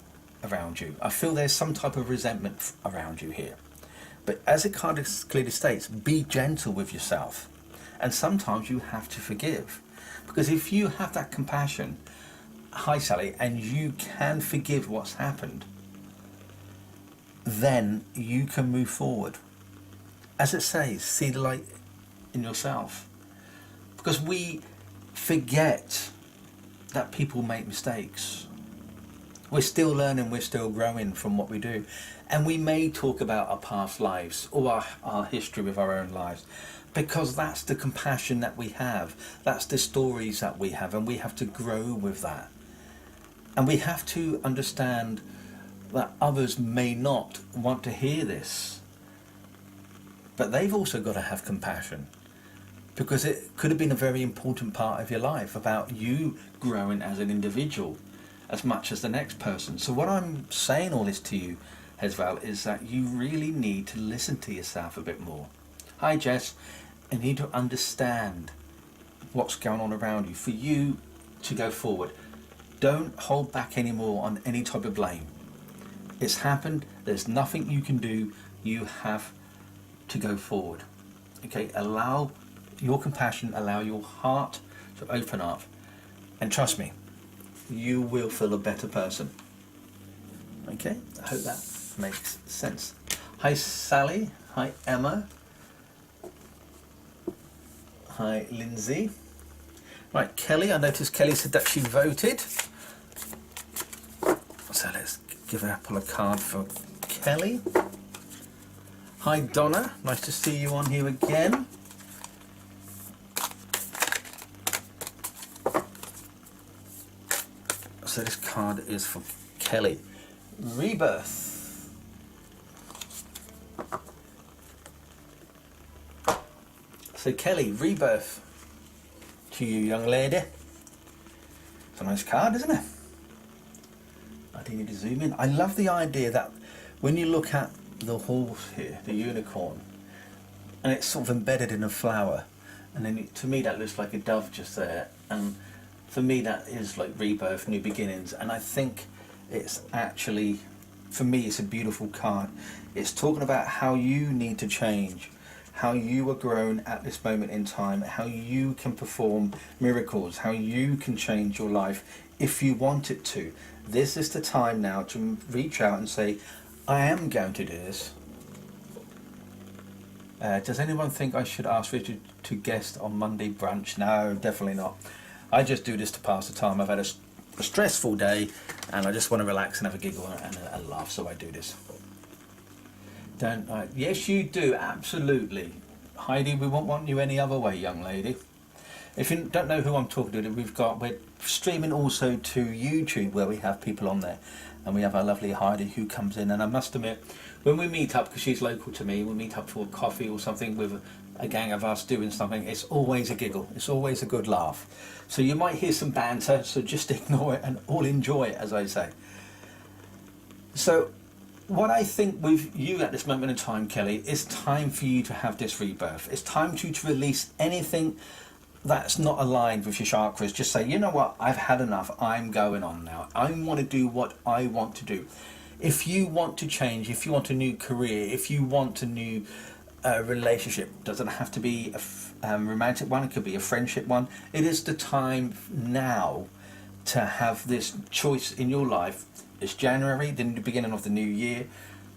around you. I feel there's some type of resentment around you here. But as it kind of clearly states, be gentle with yourself. And sometimes you have to forgive. Because if you have that compassion, hi Sally, and you can forgive what's happened, then you can move forward. As it says, see the light in yourself. Because we forget that people make mistakes. We're still learning, we're still growing from what we do. And we may talk about our past lives or our history with our own lives, because that's the compassion that we have. That's the stories that we have, and we have to grow with that. And we have to understand that others may not want to hear this, but they've also got to have compassion, because it could have been a very important part of your life about you growing as an individual as much as the next person. So what I'm saying all this to you, Hezval, is that you really need to listen to yourself a bit more. Hi Jess. You need to understand what's going on around you for you to go forward. Don't hold back anymore on any type of blame. It's happened, there's nothing you can do, you have to go forward. Okay, allow your compassion, allow your heart to open up, and trust me, you will feel a better person. Okay, I hope that makes sense. Hi Sally, hi Emma, hi Lindsay. Right, Kelly, I noticed Kelly said that she voted. So let's give Apple a card for Kelly. Hi Donna, nice to see you on here again. So this card is for Kelly. Rebirth. So Kelly, rebirth to you, young lady. It's a nice card, isn't it? I do need to zoom in. I love the idea that when you look at the horse here, the unicorn, and it's sort of embedded in a flower, and then to me that looks like a dove just there, and for me that is like rebirth, new beginnings. And I think it's actually, for me, it's a beautiful card. It's talking about how you need to change, how you are grown at this moment in time, how you can perform miracles, how you can change your life if you want it to. This is the time now to reach out and say, I am going to do this. Does anyone think I should ask Richard to guest on Monday brunch? No, definitely not. I just do this to pass the time. I've had a stressful day and I just want to relax and have a giggle and a laugh, so I do this. Don't I? Yes, you do, absolutely. Heidi, we won't want you any other way, young lady. If you don't know who I'm talking to, we're streaming also to YouTube, where we have people on there, and we have our lovely Heidi who comes in. And I must admit, when we meet up, because she's local to me, we meet up for a coffee or something with a gang of us doing something, it's always a giggle, it's always a good laugh. So you might hear some banter, so just ignore it and all enjoy it, as I say. So what I think with you at this moment in time, Kelly, it's time for you to have this rebirth. It's time for you to release anything that's not aligned with your chakras. Just say, you know what, I've had enough, I'm going on now. I want to do what I want to do. If you want to change, if you want a new career, if you want a new relationship, doesn't have to be a romantic one, it could be a friendship one. It is the time now to have this choice in your life. It's January, the beginning of the new year.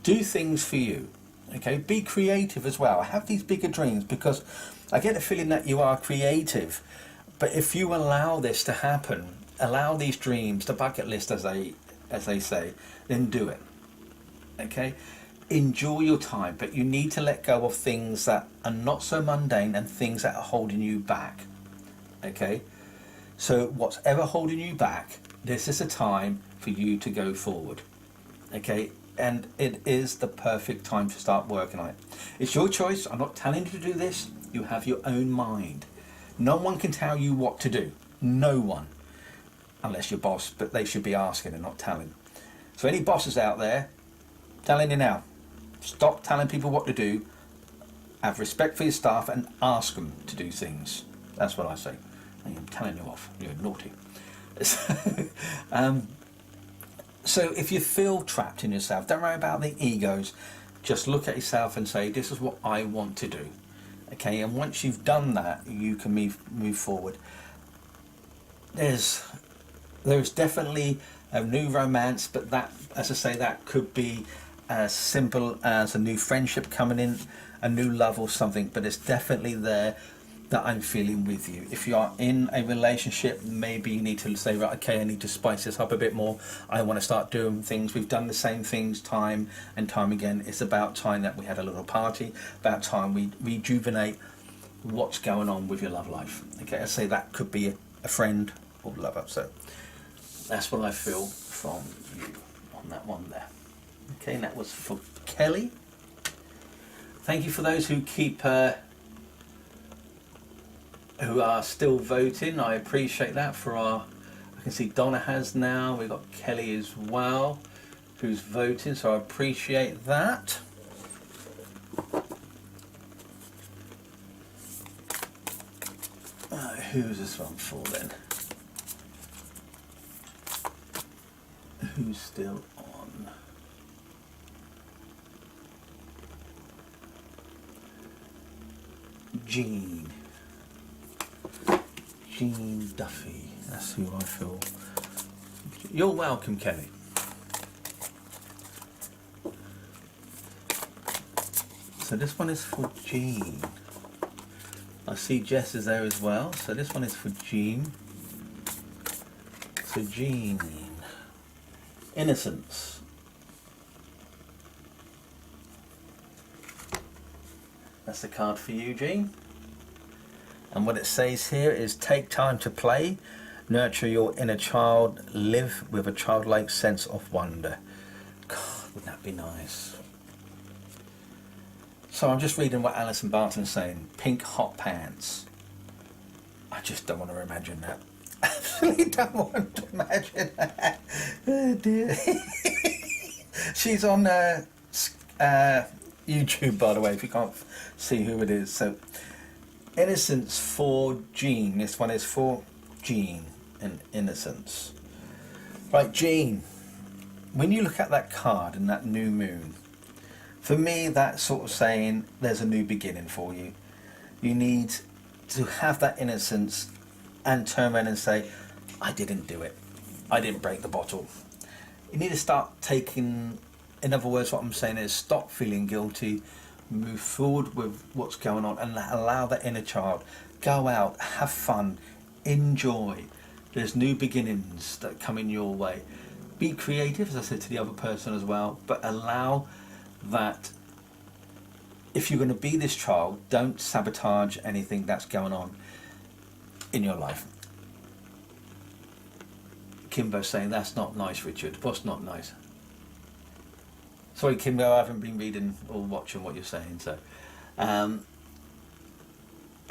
Do things for you. Okay, be creative as well. Have these bigger dreams, because I get the feeling that you are creative. But if you allow this to happen, allow these dreams, the bucket list as they say, then do it. Okay? Enjoy your time, but you need to let go of things that are not so mundane and things that are holding you back. Okay? So whatever holding you back, this is a time for you to go forward. Okay? And it is the perfect time to start working on it. It's your choice. I'm not telling you to do this. You have your own mind. No one can tell you what to do. No one. Unless your boss, but they should be asking and not telling. So any bosses out there, telling you now, stop telling people what to do. Have respect for your staff and ask them to do things. That's what I say. And I'm telling you off. You're naughty. So if you feel trapped in yourself, don't worry about the egos. Just look at yourself and say, this is what I want to do. Okay, and once you've done that, you can move forward. There's definitely a new romance, but that, as I say, that could be as simple as a new friendship coming in, a new love or something, but it's definitely there. that I'm feeling with you. If you are in a relationship, maybe you need to say, right, okay, I need to spice this up a bit more. I want to start doing things. We've done the same things time and time again. It's about time that we had a little party, about time we rejuvenate what's going on with your love life. Okay, I say that could be a friend or lover. So that's what I feel from you on that one there. Okay, and that was for Kelly. Thank you for those who keep who are still voting. I appreciate that. For our, I can see Donna has now. We've got Kelly as well, who's voting. So I appreciate that. Who's this one for then? Who's still on? Jean Duffy. That's who I feel. You're welcome, Kelly. So this one is for Jean. I see Jess is there as well. So this one is for Jean. So Jean. Innocence. That's the card for you, Jean. And what it says here is take time to play, nurture your inner child, live with a childlike sense of wonder. God, wouldn't that be nice? So I'm just reading what Alison Barton's saying. Pink hot pants. I just don't want to imagine that. Absolutely don't want to imagine that. Oh dear. She's on YouTube, by the way, if you can't see who it is. So Innocence for Jean. This one is for Jean and Innocence. Right, Jean, when you look at that card and that new moon, for me that's sort of saying there's a new beginning for you. You need to have that innocence and turn around and say, I didn't do it. I didn't break the bottle. You need to start taking, in other words, what I'm saying is stop feeling guilty, move forward with what's going on and allow that inner child. Go out, have fun, enjoy. There's new beginnings that come in your way. Be creative, as I said to the other person as well, but allow that. If you're going to be this child, don't sabotage anything that's going on in your life. Kimbo's saying that's not nice, Richard. What's not nice? Sorry, Kimbo, I haven't been reading or watching what you're saying, so I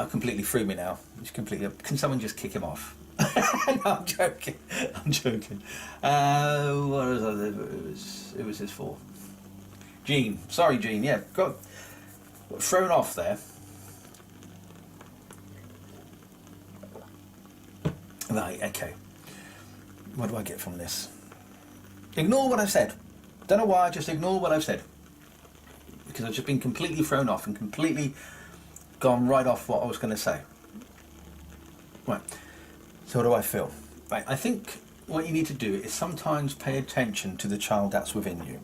completely threw me now. It's completely. Can someone just kick him off? No, I'm joking. I'm joking. What was it? Was this for? Jean. Sorry, Jean. Yeah, got thrown off there. Right. Okay. What do I get from this? Ignore what I've said. Don't know why, just ignore what I've said. Because I've just been completely thrown off and completely gone right off what I was going to say. Right, so what do I feel? Right, I think what you need to do is sometimes pay attention to the child that's within you.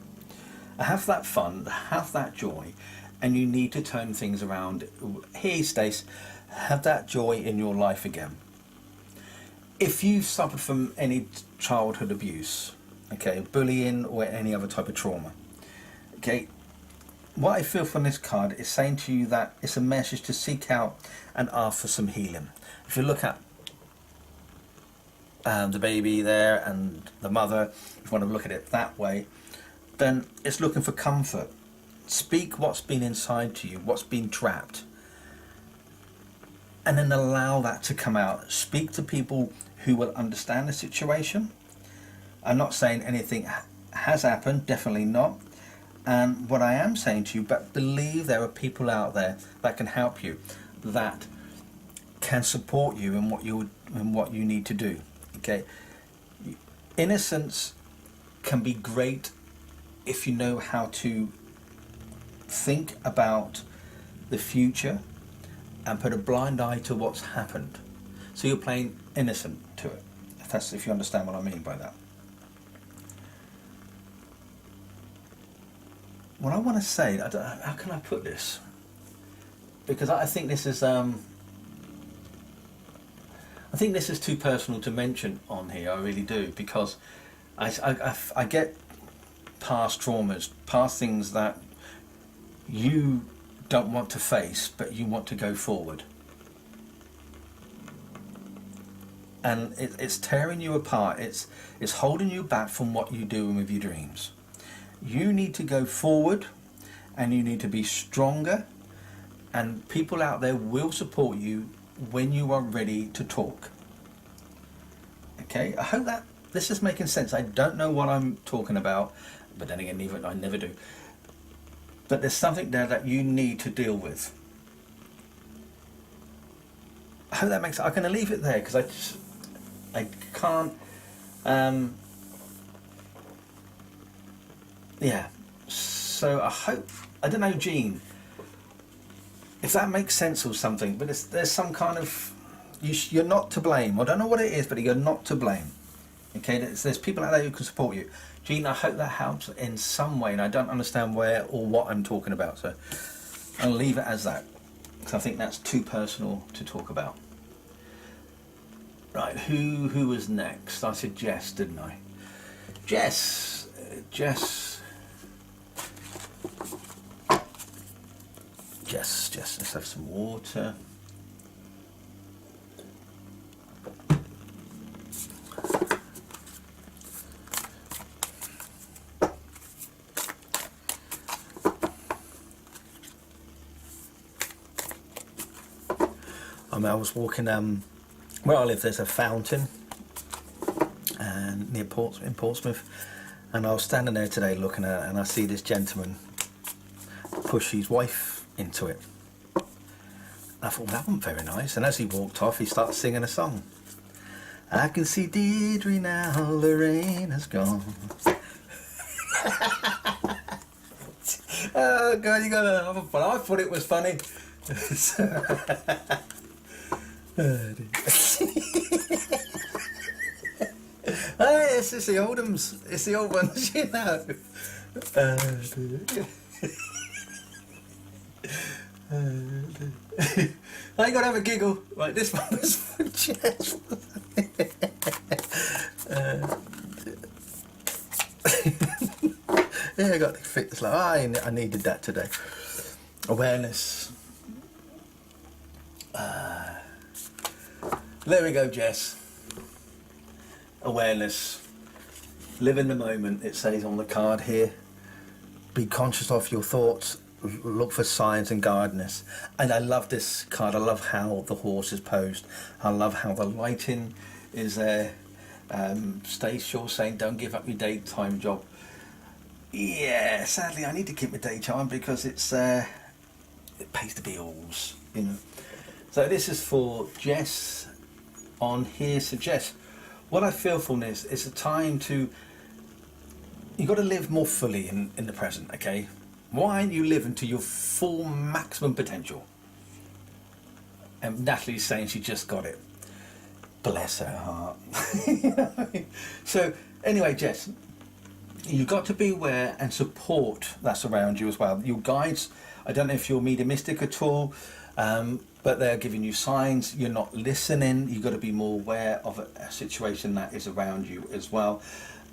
Have that fun, have that joy, and you need to turn things around. Here, Stace, have that joy in your life again. If you've suffered from any childhood abuse, okay, bullying or any other type of trauma, okay, what I feel from this card is saying to you that it's a message to seek out and ask for some healing. If you look at the baby there and the mother, if you want to look at it that way, then it's looking for comfort. Speak what's been inside to you, what's been trapped, and then allow that to come out. Speak to people who will understand the situation. I'm not saying anything has happened, definitely not. And what I am saying to you, but believe there are people out there that can help you, that can support you in what you need to do. Okay, innocence can be great if you know how to think about the future and put a blind eye to what's happened. So you're playing innocent to it. If you understand what I mean by that. What I want to say, how can I put this? Because I think this is I think this is too personal to mention on here, I really do, because I get past traumas, past things that you don't want to face, but you want to go forward. And it's tearing you apart, it's holding you back from what you're doing with your dreams. You need to go forward, and you need to be stronger, and people out there will support you when you are ready to talk. Okay, I hope that this is making sense. I don't know what I'm talking about, but then again, I never do. But there's something there that you need to deal with. I hope that makes sense. I'm going to leave it there because I can't. Yeah. So I hope, I don't know, Jean, if that makes sense or something. But there's some kind of, you're not to blame. I don't know what it is, but you're not to blame. Okay. There's people out there who can support you. Jean, I hope that helps in some way, and I don't understand where or what I'm talking about, so I'll leave it as that, because I think that's too personal to talk about. Right, who was next? I said Jess, didn't I? Jess, let's have some water. I was walking, where I live there's a fountain and near in Portsmouth, and I was standing there today looking at it, and I see this gentleman push his wife into it. I thought, that wasn't very nice, and as he walked off he started singing a song. I can see Deirdre now, the rain has gone. Oh God, you gotta have fun. I thought it was funny. Oh, yes, it's the old ones. It's the old ones, you know. I gotta have a giggle. Right, this one was for Jess. Yeah, I got to fit this. Like, I needed that today. Awareness. There we go, Jess. Awareness. Live in the moment, it says on the card here. Be conscious of your thoughts. Look for signs and guidance. And I love this card. I love how the horse is posed. I love how the lighting is there. Stay sure, saying don't give up your daytime job. Yeah, sadly I need to keep my daytime because it pays the bills, you know. So this is for Jess on here. So Jess, what I feel from this is a time to, you've got to live more fully in the present, okay? Why aren't you living to your full maximum potential? And Natalie's saying she just got it. Bless her heart. So anyway, Jess, you've got to be aware and support that's around you as well. Your guides, I don't know if you're mediumistic at all, but they're giving you signs. You're not listening. You've got to be more aware of a situation that is around you as well.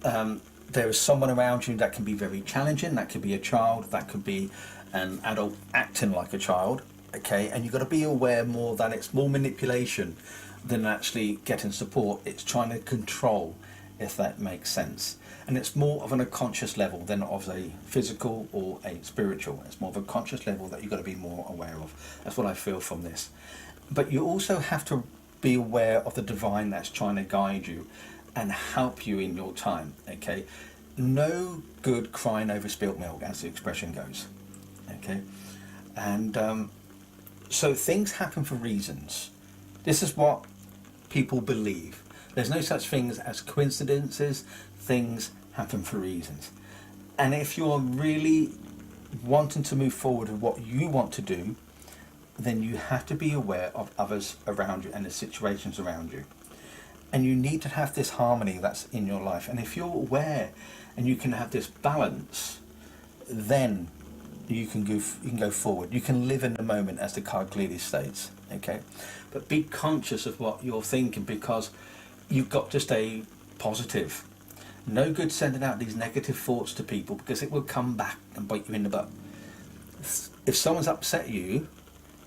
There is someone around you that can be very challenging. That could be a child. That could be an adult acting like a child. Okay, and you've got to be aware more that it's more manipulation than actually getting support. It's trying to control, if that makes sense. And it's more of an unconscious level than of a physical or a spiritual. It's more of a conscious level that you've got to be more aware of. That's what I feel from this. But you also have to be aware of the divine that's trying to guide you and help you in your time. Okay, no good crying over spilt milk, as the expression goes. Okay, and so things happen for reasons. This is what people believe. There's no such things as coincidences. Things happen for reasons. And if you're really wanting to move forward with what you want to do, then you have to be aware of others around you and the situations around you. And you need to have this harmony that's in your life. And if you're aware and you can have this balance, then you can go forward. You can live in the moment, as the card clearly states. Okay, but be conscious of what you're thinking, because you've got to stay positive. No good sending out these negative thoughts to people, because it will come back and bite you in the butt. If someone's upset you,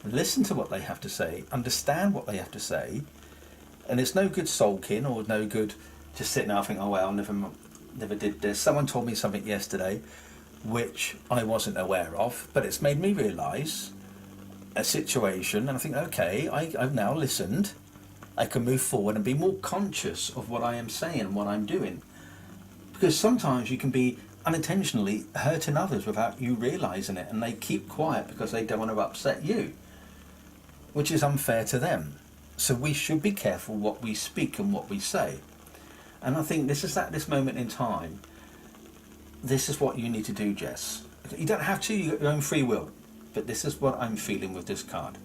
listen to what they have to say, understand what they have to say, and it's no good sulking, or no good just sitting there and thinking, oh well, never did this. Someone told me something yesterday which I wasn't aware of, but it's made me realise a situation, and I think, okay, I've now listened. I can move forward and be more conscious of what I am saying and what I'm doing. Because sometimes you can be unintentionally hurting others without you realising it, and they keep quiet because they don't want to upset you, which is unfair to them. So we should be careful what we speak and what we say. And I think this is at this moment in time, this is what you need to do, Jess. You don't have to, you've got your own free will, but this is what I'm feeling with this card.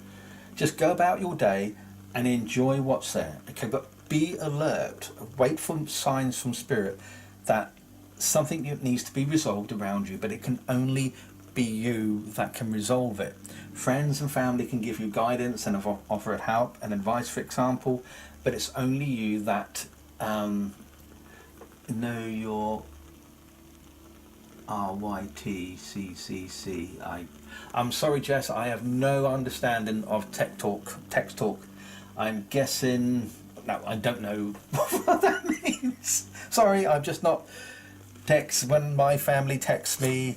Just go about your day and enjoy what's there, okay? But be alert, wait for signs from spirit that something needs to be resolved around you, but it can only be you that can resolve it. Friends and family can give you guidance and offer help and advice, for example, but it's only you that know your RYTCCC. I'm sorry, Jess, I have no understanding of text talk. I'm guessing, no, I don't know what that means. Sorry, I'm just not text. When my family texts me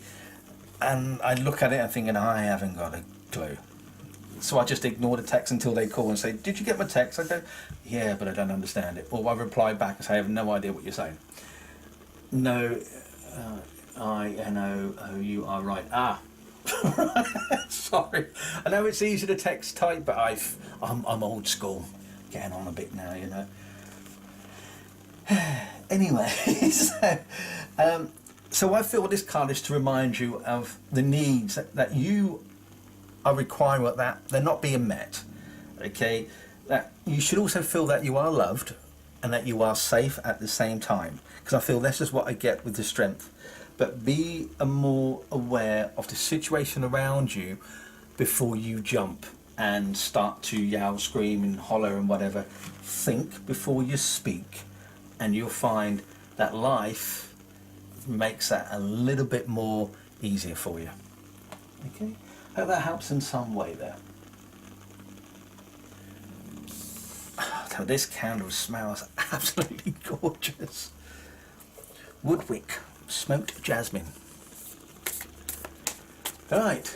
and I look at it and thinking, I haven't got a clue. So I just ignore the text until they call and say, did you get my text? I go, yeah, but I don't understand it. Or I reply back and say, I have no idea what you're saying. No, I-N-O-O, you are right. Sorry. I know it's easy to text type, but I'm old school. Getting on a bit now, you know. Anyway, so I feel this card is to remind you of the needs that you are requiring, that they're not being met. Okay, that you should also feel that you are loved and that you are safe at the same time. Because I feel this is what I get with the strength. But be more aware of the situation around you before you jump and start to yell, scream and holler and whatever. Think before you speak, and you'll find that life makes that a little bit more easier for you. Okay, hope that helps in some way there. Oh, this candle smells absolutely gorgeous. Woodwick, smoked jasmine. Right.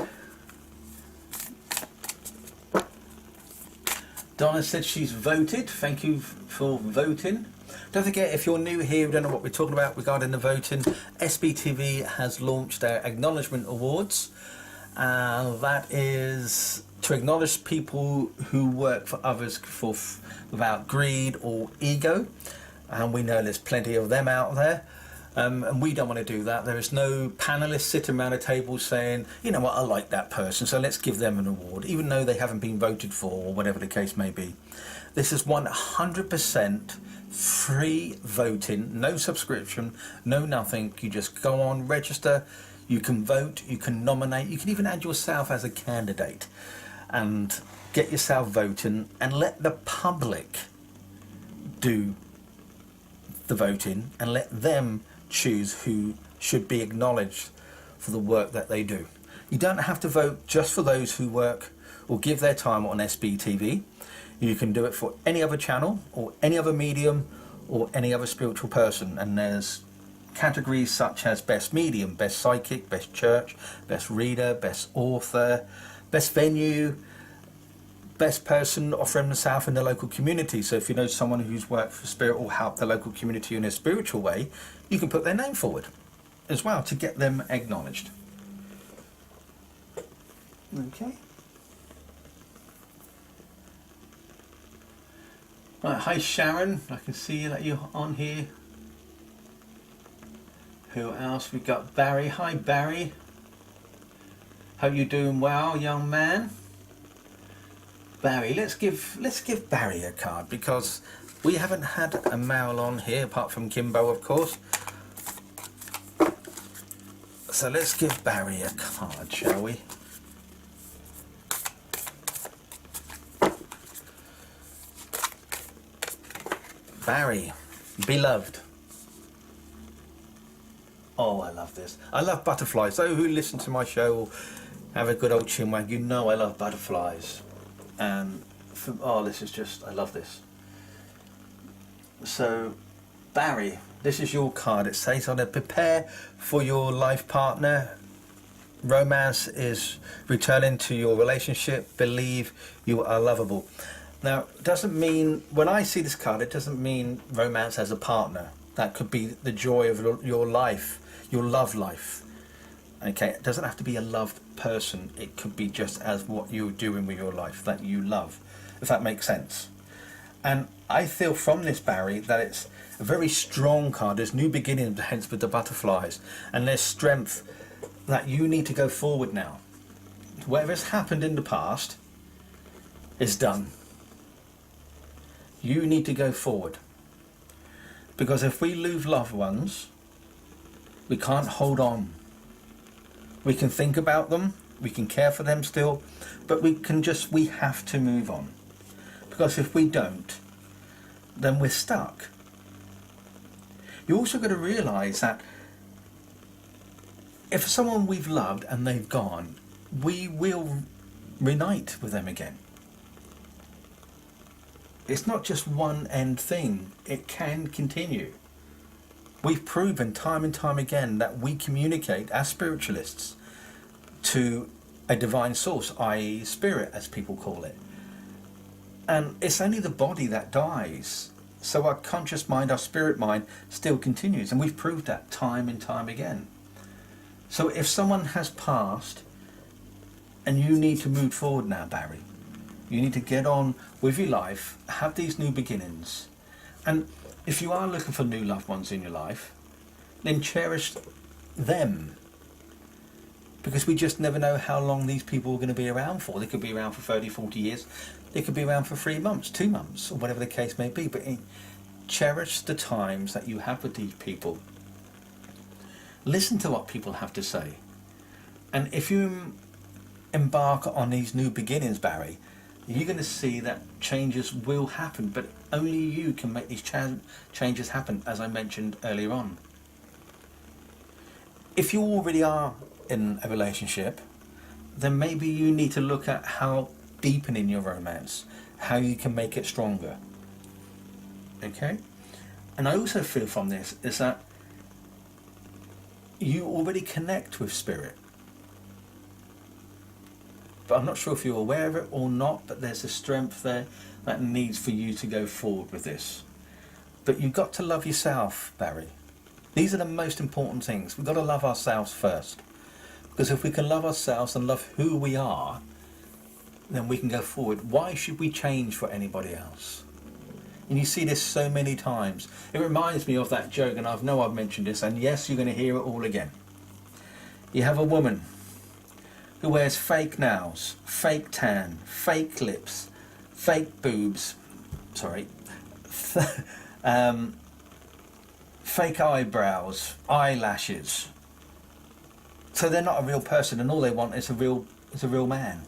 Donna said she's voted. Thank you for voting. Don't forget, if you're new here, you don't know what we're talking about regarding the voting, SBTV has launched their Acknowledgement Awards. That is to acknowledge people who work for others without greed or ego. And we know there's plenty of them out there. And we don't want to do that. There is no panelists sitting around a table saying, you know what, I like that person, so let's give them an award, even though they haven't been voted for, or whatever the case may be. This is 100% free voting, no subscription, no nothing. You just go on, register, you can vote, you can nominate, you can even add yourself as a candidate and get yourself voting, and let the public do the voting and let them choose who should be acknowledged for the work that they do. You don't have to vote just for those who work or give their time on SBTV. You can do it for any other channel or any other medium or any other spiritual person. And there's categories such as best medium, best psychic, best church, best reader, best author, best venue, best person offering themselves in the local community. So if you know someone who's worked for spirit or helped the local community in a spiritual way, you can put their name forward as well to get them acknowledged. Okay. Right, hi Sharon, I can see that you're on here. Who else? We got Barry. Hi Barry. Hope you're doing well, young man. Barry, let's give Barry a card, because we haven't had a male on here apart from Kimbo, of course. So let's give Barry a card, shall we? Barry, beloved. Oh, I love this. I love butterflies. So who listen to my show have a good old chinwag, you know I love butterflies. And this is just, I love this. So Barry, this is your card. It says on it, prepare for your life partner. Romance is returning to your relationship. Believe you are lovable. Now, it doesn't mean, when I see this card, it doesn't mean romance as a partner. That could be the joy of your life, your love life. Okay, it doesn't have to be a loved person. It could be just as what you're doing with your life that you love, if that makes sense. And I feel from this, Barry, that it's a very strong card. There's new beginnings, hence with the butterflies. And there's strength that you need to go forward now. Whatever's happened in the past is done. You need to go forward. Because if we lose loved ones, we can't hold on. We can think about them, we can care for them still, but we have to move on. Because if we don't, then we're stuck. You also got to realise that if someone we've loved and they've gone, we will reunite with them again. It's not just one end thing, it can continue. We've proven time and time again that we communicate as spiritualists to a divine source, i.e. spirit as people call it. And it's only the body that dies. So our conscious mind, our spirit mind still continues, and we've proved that time and time again. So if someone has passed and you need to move forward now, Barry, you need to get on with your life, have these new beginnings. And if you are looking for new loved ones in your life, then cherish them. Because we just never know how long these people are going to be around for. They could be around for 30, 40 years. They could be around for 3 months, 2 months, or whatever the case may be. But cherish the times that you have with these people. Listen to what people have to say. And if you embark on these new beginnings, Barry, you're going to see that changes will happen, but only you can make these changes happen, as I mentioned earlier on. If you already are in a relationship, then maybe you need to look at how deepening your romance, how you can make it stronger. Okay? And I also feel from this is that you already connect with spirit. But I'm not sure if you're aware of it or not, but there's a strength there that needs for you to go forward with this. But you've got to love yourself, Barry. These are the most important things. We've got to love ourselves first. Because if we can love ourselves and love who we are, then we can go forward. Why should we change for anybody else? And you see this so many times. It reminds me of that joke, and I know I've mentioned this, and yes, you're going to hear it all again. You have a woman who wears fake nails, fake tan, fake lips, fake boobs, fake eyebrows, eyelashes. So they're not a real person, and all they want is a real man.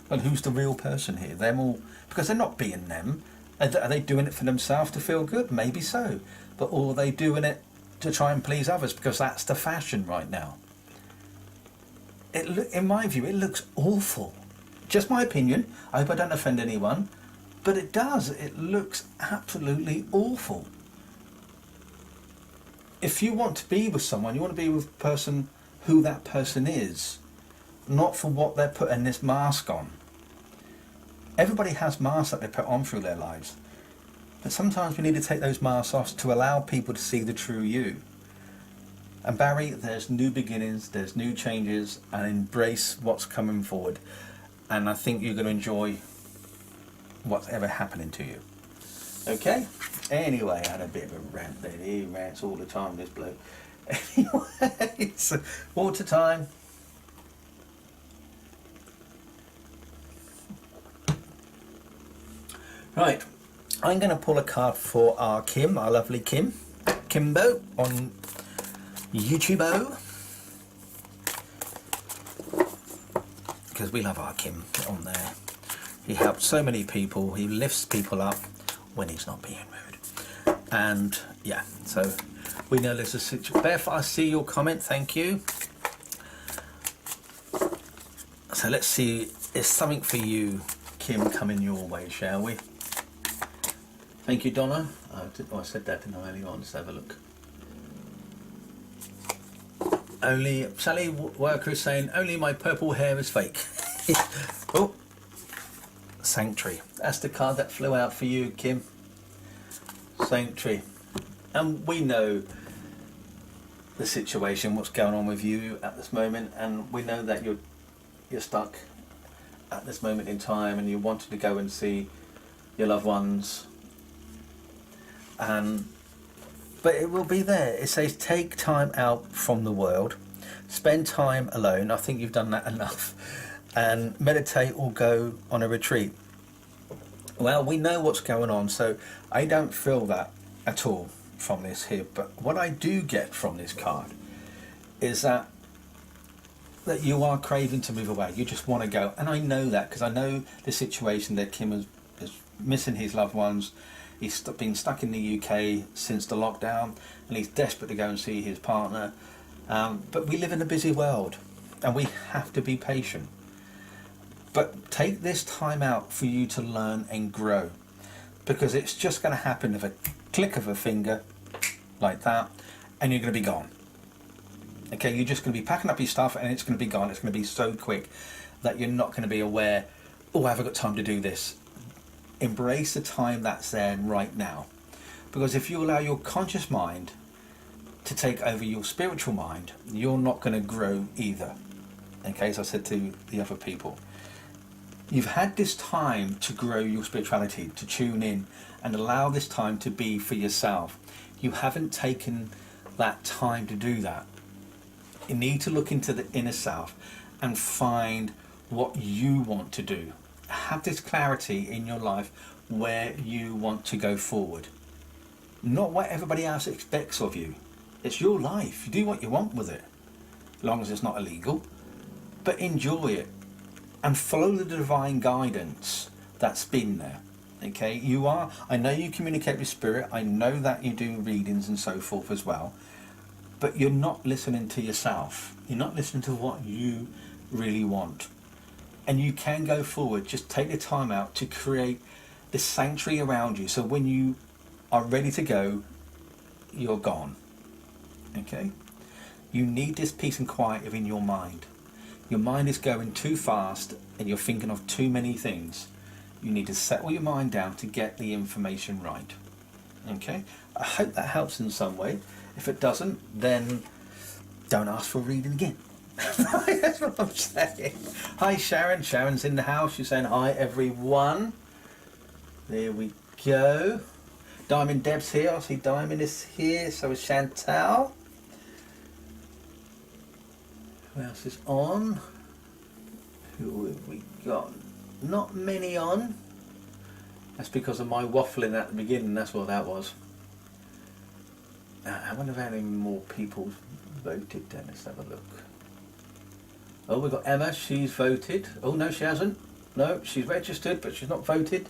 Well, who's the real person here? Them all, because they're not being them. Are they doing it for themselves to feel good? Maybe so. But or are they doing it to try and please others because that's the fashion right now? In my view, it looks awful. Just my opinion. I hope I don't offend anyone. But it does. It looks absolutely awful. If you want to be with someone, you want to be with a person who that person is. Not for what they're putting this mask on. Everybody has masks that they put on through their lives. But sometimes we need to take those masks off to allow people to see the true you. And Barry, there's new beginnings, there's new changes, and embrace what's coming forward. And I think you're going to enjoy what's ever happening to you. Okay? Anyway, I had a bit of a rant there. He rants all the time, this bloke. Anyway, it's water time. Right, I'm going to pull a card for our Kim, our lovely Kimbo on YouTube. because we love our Kim. Get on there. He helps so many people. He lifts people up when he's not being rude. And yeah, so we know there's a situation. Beth, I see your comment. Thank you. So let's see. Is something for you, Kim, coming your way, shall we? Thank you, Donna. I said that, didn't I, earlier on? Let's have a look. Only Sally Worker is saying, only my purple hair is fake. Oh, Sanctuary. That's the card that flew out for you, Kim. Sanctuary. And we know the situation, what's going on with you at this moment, and we know that you're stuck at this moment in time, and you wanted to go and see your loved ones. But it will be there. It says take time out from the world, spend time alone. I think you've done that enough, and meditate or go on a retreat. Well, we know what's going on, so I don't feel that at all from this here. But what I do get from this card is that you are craving to move away. You just want to go, and I know that because I know the situation that Kim is missing his loved ones. He's been stuck in the UK since the lockdown, and he's desperate to go and see his partner. But we live in a busy world, and we have to be patient. But take this time out for you to learn and grow, because it's just going to happen with a click of a finger, like that, and you're going to be gone. Okay, you're just going to be packing up your stuff, and it's going to be gone. It's going to be so quick that you're not going to be aware, oh, have I got time to do this? Embrace the time that's there right now, because if you allow your conscious mind to take over your spiritual mind, you're not going to grow either. Okay, as I said to the other people, you've had this time to grow your spirituality, to tune in and allow this time to be for yourself. You haven't taken that time to do that. You need to look into the inner self and find what you want to do. Have this clarity in your life where you want to go forward, not what everybody else expects of you. It's your life. You do what you want with it, as long as it's not illegal, but enjoy it and follow the divine guidance that's been there. Okay, I know you communicate with spirit, I know that you do readings and so forth as well, but you're not listening to yourself. You're not listening to what you really want. And you can go forward. Just take the time out to create this sanctuary around you, so when you are ready to go, you're gone. Okay? You need this peace and quiet within your mind. Your mind is going too fast and you're thinking of too many things. You need to settle your mind down to get the information right. Okay? I hope that helps in some way. If it doesn't, then don't ask for a reading again. That's what I'm saying. Hi Sharon. Sharon's in the house. She's saying hi everyone. There we go. Diamond Deb's here. I see Diamond is here. So is Chantal. Who else is on? Who have we got? Not many on. That's because of my waffling at the beginning. That's what that was. I wonder if any more people voted then. Let's have a look. Oh, we've got Emma, she's voted. Oh, no, she hasn't. No, she's registered, but she's not voted.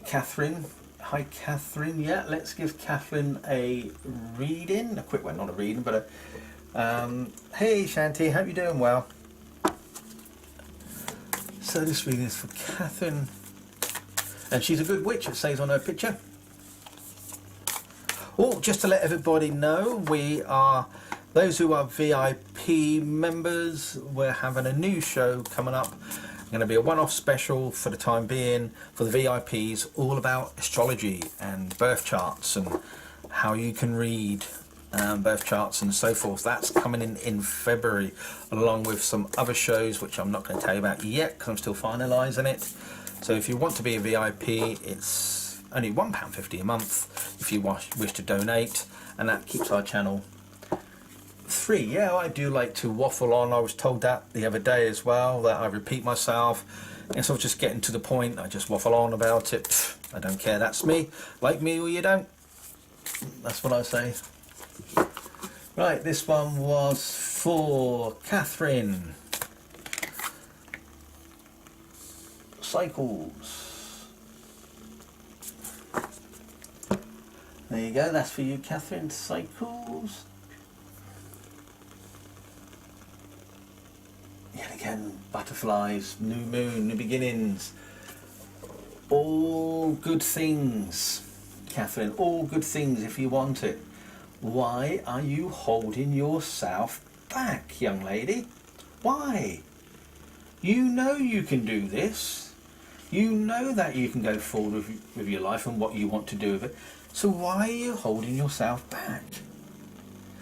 Catherine. Hi, Catherine. Yeah, let's give Catherine a reading. A quick one, not a reading, but a... hey, Shanti, hope you're doing well. So this reading is for Catherine. And she's a good witch, it says on her picture. Oh, just to let everybody know, we are... Those who are VIP members, we're having a new show coming up. Going to be a one-off special for the time being for the VIPs, all about astrology and birth charts and how you can read birth charts and so forth. That's coming in February, along with some other shows which I'm not going to tell you about yet because I'm still finalising it. So if you want to be a VIP, it's only £1.50 a month if you wish to donate, and that keeps our channel free. Yeah, I do like to waffle on. I was told that the other day as well, that I repeat myself. And so just getting to the point, I just waffle on about it. Pfft, I don't care, that's me. Like me or you don't. That's what I say. Right, this one was for Catherine. cycles. There you go, that's for you, Catherine. Cycles. Yet again, butterflies, new moon, new beginnings. All good things, Catherine, all good things if you want it. Why are you holding yourself back, young lady? Why? You know you can do this. You know that you can go forward with your life and what you want to do with it. So why are you holding yourself back?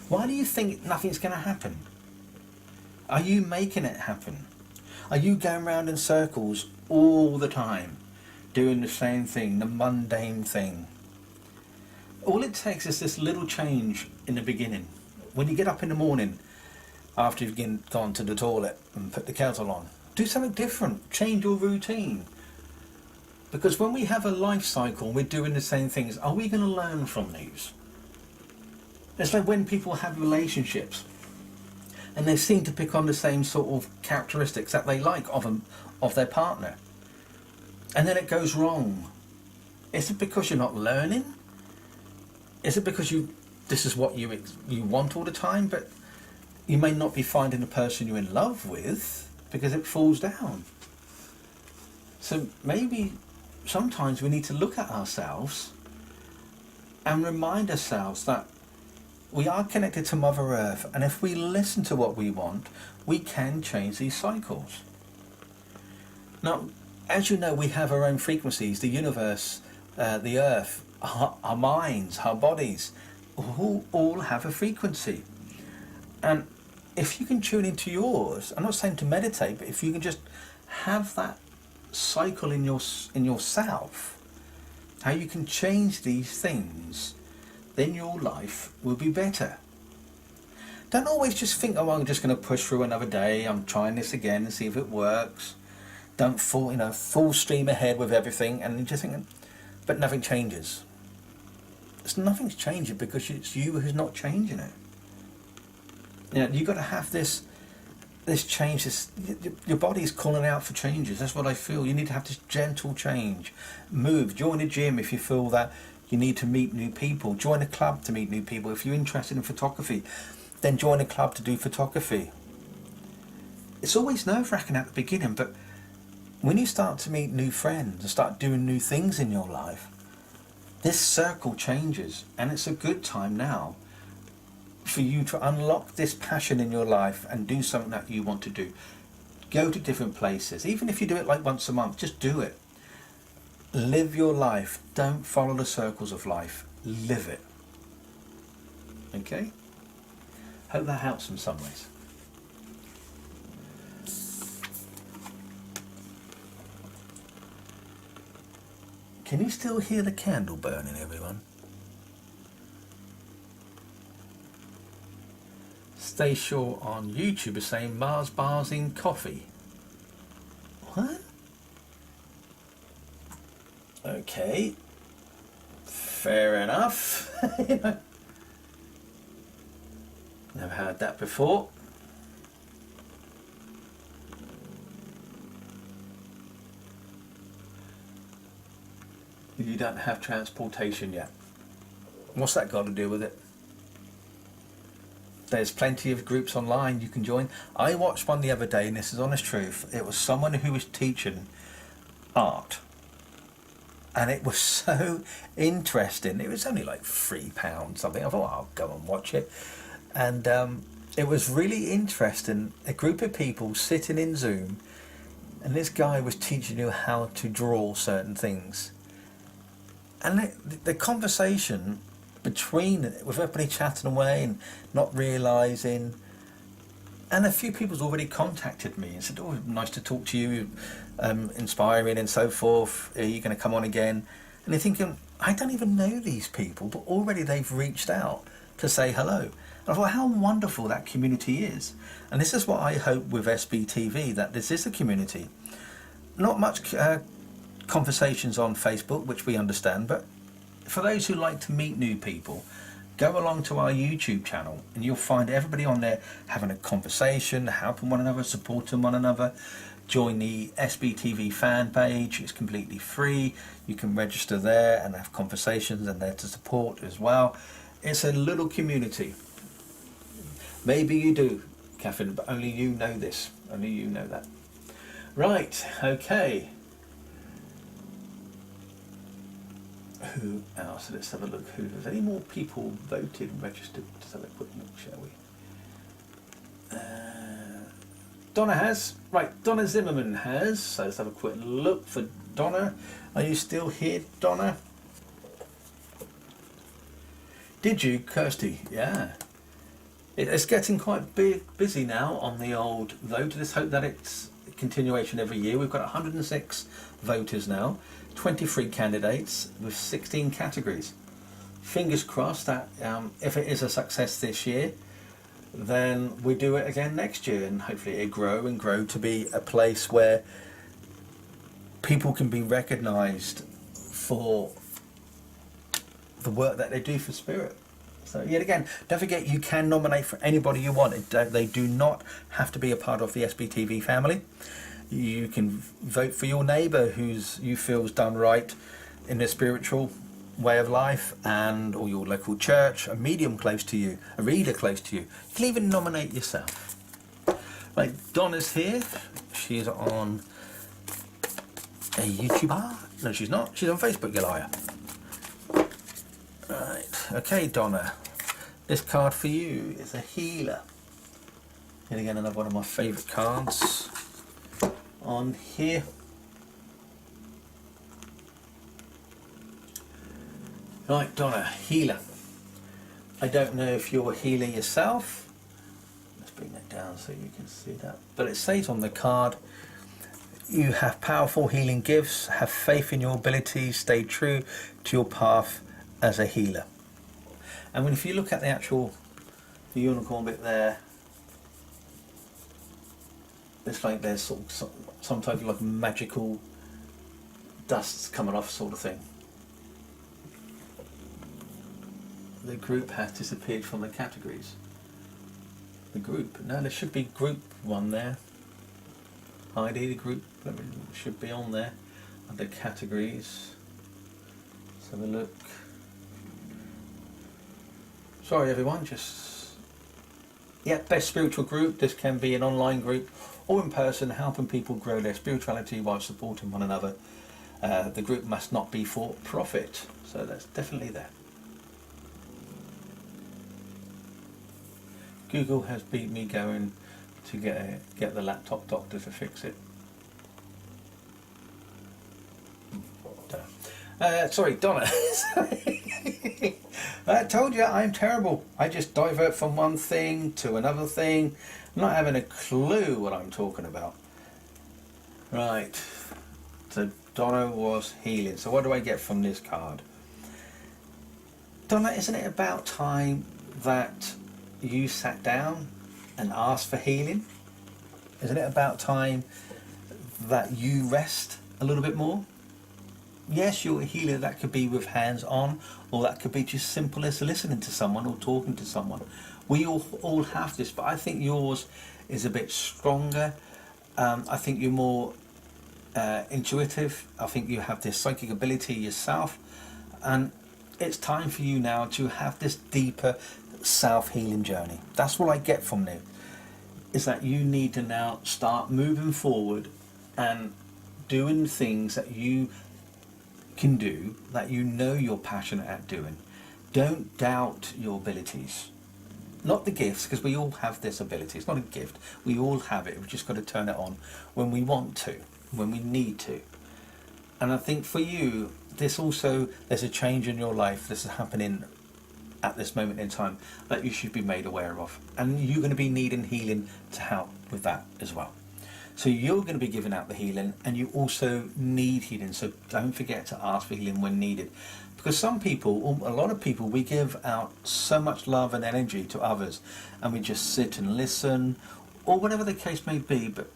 Why do you think nothing's going to happen? Are you making it happen? Are you going round in circles all the time, doing the same thing, the mundane thing? All it takes is this little change in the beginning. When you get up in the morning, after you've gone to the toilet and put the kettle on, do something different, change your routine. Because when we have a life cycle and we're doing the same things, are we going to learn from these? It's like when people have relationships and they seem to pick on the same sort of characteristics that they like of their partner. And then it goes wrong. Is it because you're not learning? Is it because this is what you want all the time, but you may not be finding the person you're in love with because it falls down? So maybe sometimes we need to look at ourselves and remind ourselves that we are connected to Mother Earth, and if we listen to what we want, we can change these cycles. Now, as you know, we have our own frequencies, the universe, the earth, our minds, our bodies, all have a frequency. And if you can tune into yours, I'm not saying to meditate, but if you can just have that cycle in yourself, how you can change these things, then your life will be better. Don't always just think, oh, I'm just going to push through another day, I'm trying this again and see if it works. Don't full stream ahead with everything and just thinking, but nothing changes. Nothing's changing because it's you who's not changing it. You've got to have this change. Your body's calling out for changes. That's what I feel. You need to have this gentle change. Move. Join a gym if you feel that you need to meet new people. Join a club to meet new people. If you're interested in photography, then join a club to do photography. It's always nerve-wracking at the beginning, but when you start to meet new friends and start doing new things in your life, this circle changes, and it's a good time now for you to unlock this passion in your life and do something that you want to do. Go to different places. Even if you do it like once a month, just do it. Live your life. Don't follow the circles of life. Live it. Okay? Hope that helps in some ways. Can you still hear the candle burning, everyone? Stay Short on YouTube is saying Mars bars in coffee. What? Okay. Fair enough. Never heard that before. You don't have transportation yet. What's that got to do with it? There's plenty of groups online you can join. I watched one the other day, and this is honest truth. It was someone who was teaching art. And it was so interesting. It was only like £3 something. I thought, I'll go and watch it. And it was really interesting. A group of people sitting in Zoom, and this guy was teaching you how to draw certain things. And the conversation between, with everybody chatting away and not realising, and a few people's already contacted me and said, oh, nice to talk to you, inspiring and so forth, are you going to come on again? And you're thinking, I don't even know these people, but already they've reached out to say hello. And I thought, how wonderful that community is. And this is what I hope with SBTV, that this is a community. Not much conversations on Facebook, which we understand, but for those who like to meet new people, go along to our YouTube channel and you'll find everybody on there having a conversation, helping one another, supporting one another, join the SBTV fan page. It's completely free. You can register there and have conversations, and there to support as well. It's a little community. Maybe you do, Catherine, but only you know this. Only you know that. Right, okay. Who else? Let's have a look. Who? Has any more people voted and registered? Let's have a quick look, shall we? Donna has. Right, Donna Zimmerman has. So let's have a quick look for Donna. Are you still here, Donna? Did you, Kirsty? Yeah. It's getting quite busy now on the old vote. Let's hope that it's a continuation every year. We've got 106 voters now, 23 candidates with 16 categories. Fingers crossed that if it is a success this year, then we do it again next year, and hopefully it grow and grow to be a place where people can be recognised for the work that they do for Spirit. So yet again, don't forget, you can nominate for anybody you want. They do not have to be a part of the SBTV family. You can vote for your neighbour who's you feel's done right in their spiritual way of life, and or your local church, a medium close to you, a reader close to you. You can even nominate yourself. Right, Donna's here. She's on a YouTuber. No, she's not. She's on Facebook, you liar. Right, okay, Donna. This card for you is a healer. And again, another one of my favourite cards on here. Right, Donna, healer. I don't know if you're a healer yourself. Let's bring that down so you can see that. But it says on the card, you have powerful healing gifts, have faith in your abilities, stay true to your path as a healer. And if you look at the unicorn bit there, it's like there's some type of like magical dusts coming off sort of thing. The group has disappeared from the categories. The group, no, there should be group one there. ID, the group should be on there under categories. Let's have a look. Sorry everyone, best spiritual group. This can be an online group or in person, helping people grow their spirituality while supporting one another. The group must not be for profit, so that's definitely there. Google has beat me going to get the laptop doctor to fix it. Sorry, Donna. I told you I'm terrible. I just divert from one thing to another thing, not having a clue what I'm talking about. Right. So Donna was healing. So what do I get from this card? Donna, isn't it about time that you sat down and asked for healing? Isn't it about time that you rest a little bit more? Yes, you're a healer. That could be with hands on, or that could be just simple as listening to someone or talking to someone. We all have this, but I think yours is a bit stronger. I think you're more intuitive. I think you have this psychic ability yourself, and it's time for you now to have this deeper self-healing journey. That's what I get from you, is that you need to now start moving forward and doing things that you can do, that you know you're passionate at doing. Don't doubt your abilities, not the gifts, because we all have this ability. It's not a gift, we all have it. We've just got to turn it on when we want to, when we need to. And I think for you, this also, there's a change in your life. This is happening at this moment in time that you should be made aware of, and you're going to be needing healing to help with that as well. So you're going to be giving out the healing, and you also need healing, so don't forget to ask for healing when needed, because some people, or a lot of people, we give out so much love and energy to others, and we just sit and listen, or whatever the case may be, but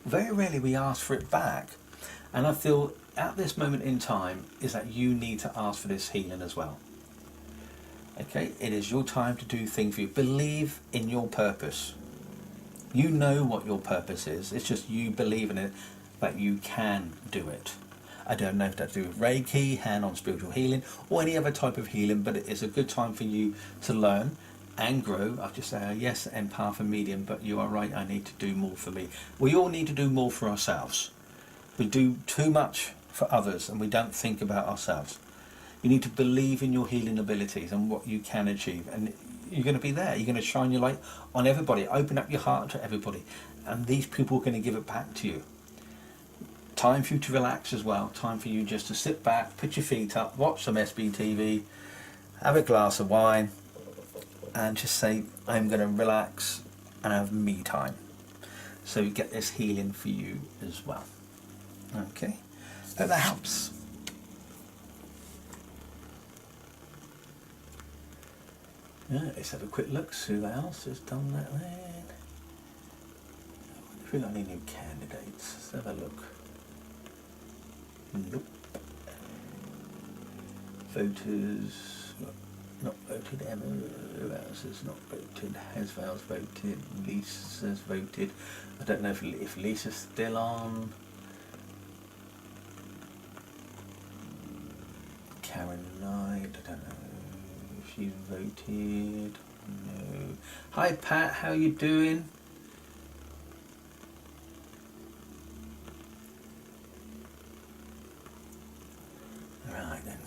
very rarely we ask for it back. And I feel at this moment in time is that you need to ask for this healing as well. Okay, it is your time to do things for you. Believe in your purpose. You know what your purpose is. It's just you believe in it, that you can do it. I don't know if that's to do with Reiki, hand-on spiritual healing, or any other type of healing, but it's a good time for you to learn and grow. I'll just say, yes, empath and medium, but you are right, I need to do more for me. We all need to do more for ourselves. We do too much for others and we don't think about ourselves. You need to believe in your healing abilities and what you can achieve, and you're going to be there. You're going to shine your light on everybody, open up your heart to everybody, and these people are going to give it back to you. Time for you to relax as well. Time for you just to sit back, put your feet up, watch some SBTV, have a glass of wine, and just say, I'm going to relax and have me time. So you get this healing for you as well. Okay, hope that helps. Yeah, let's have a quick look, see who else has done that then. If we've got any new candidates, let's have a look. Nope. Voters, not voted. Emma, who else has not voted? Hasval's voted, Lisa's voted. I don't know if Lisa's still on. Karen Knight, I don't know if she's voted. No. Hi Pat, how you doing? Right then.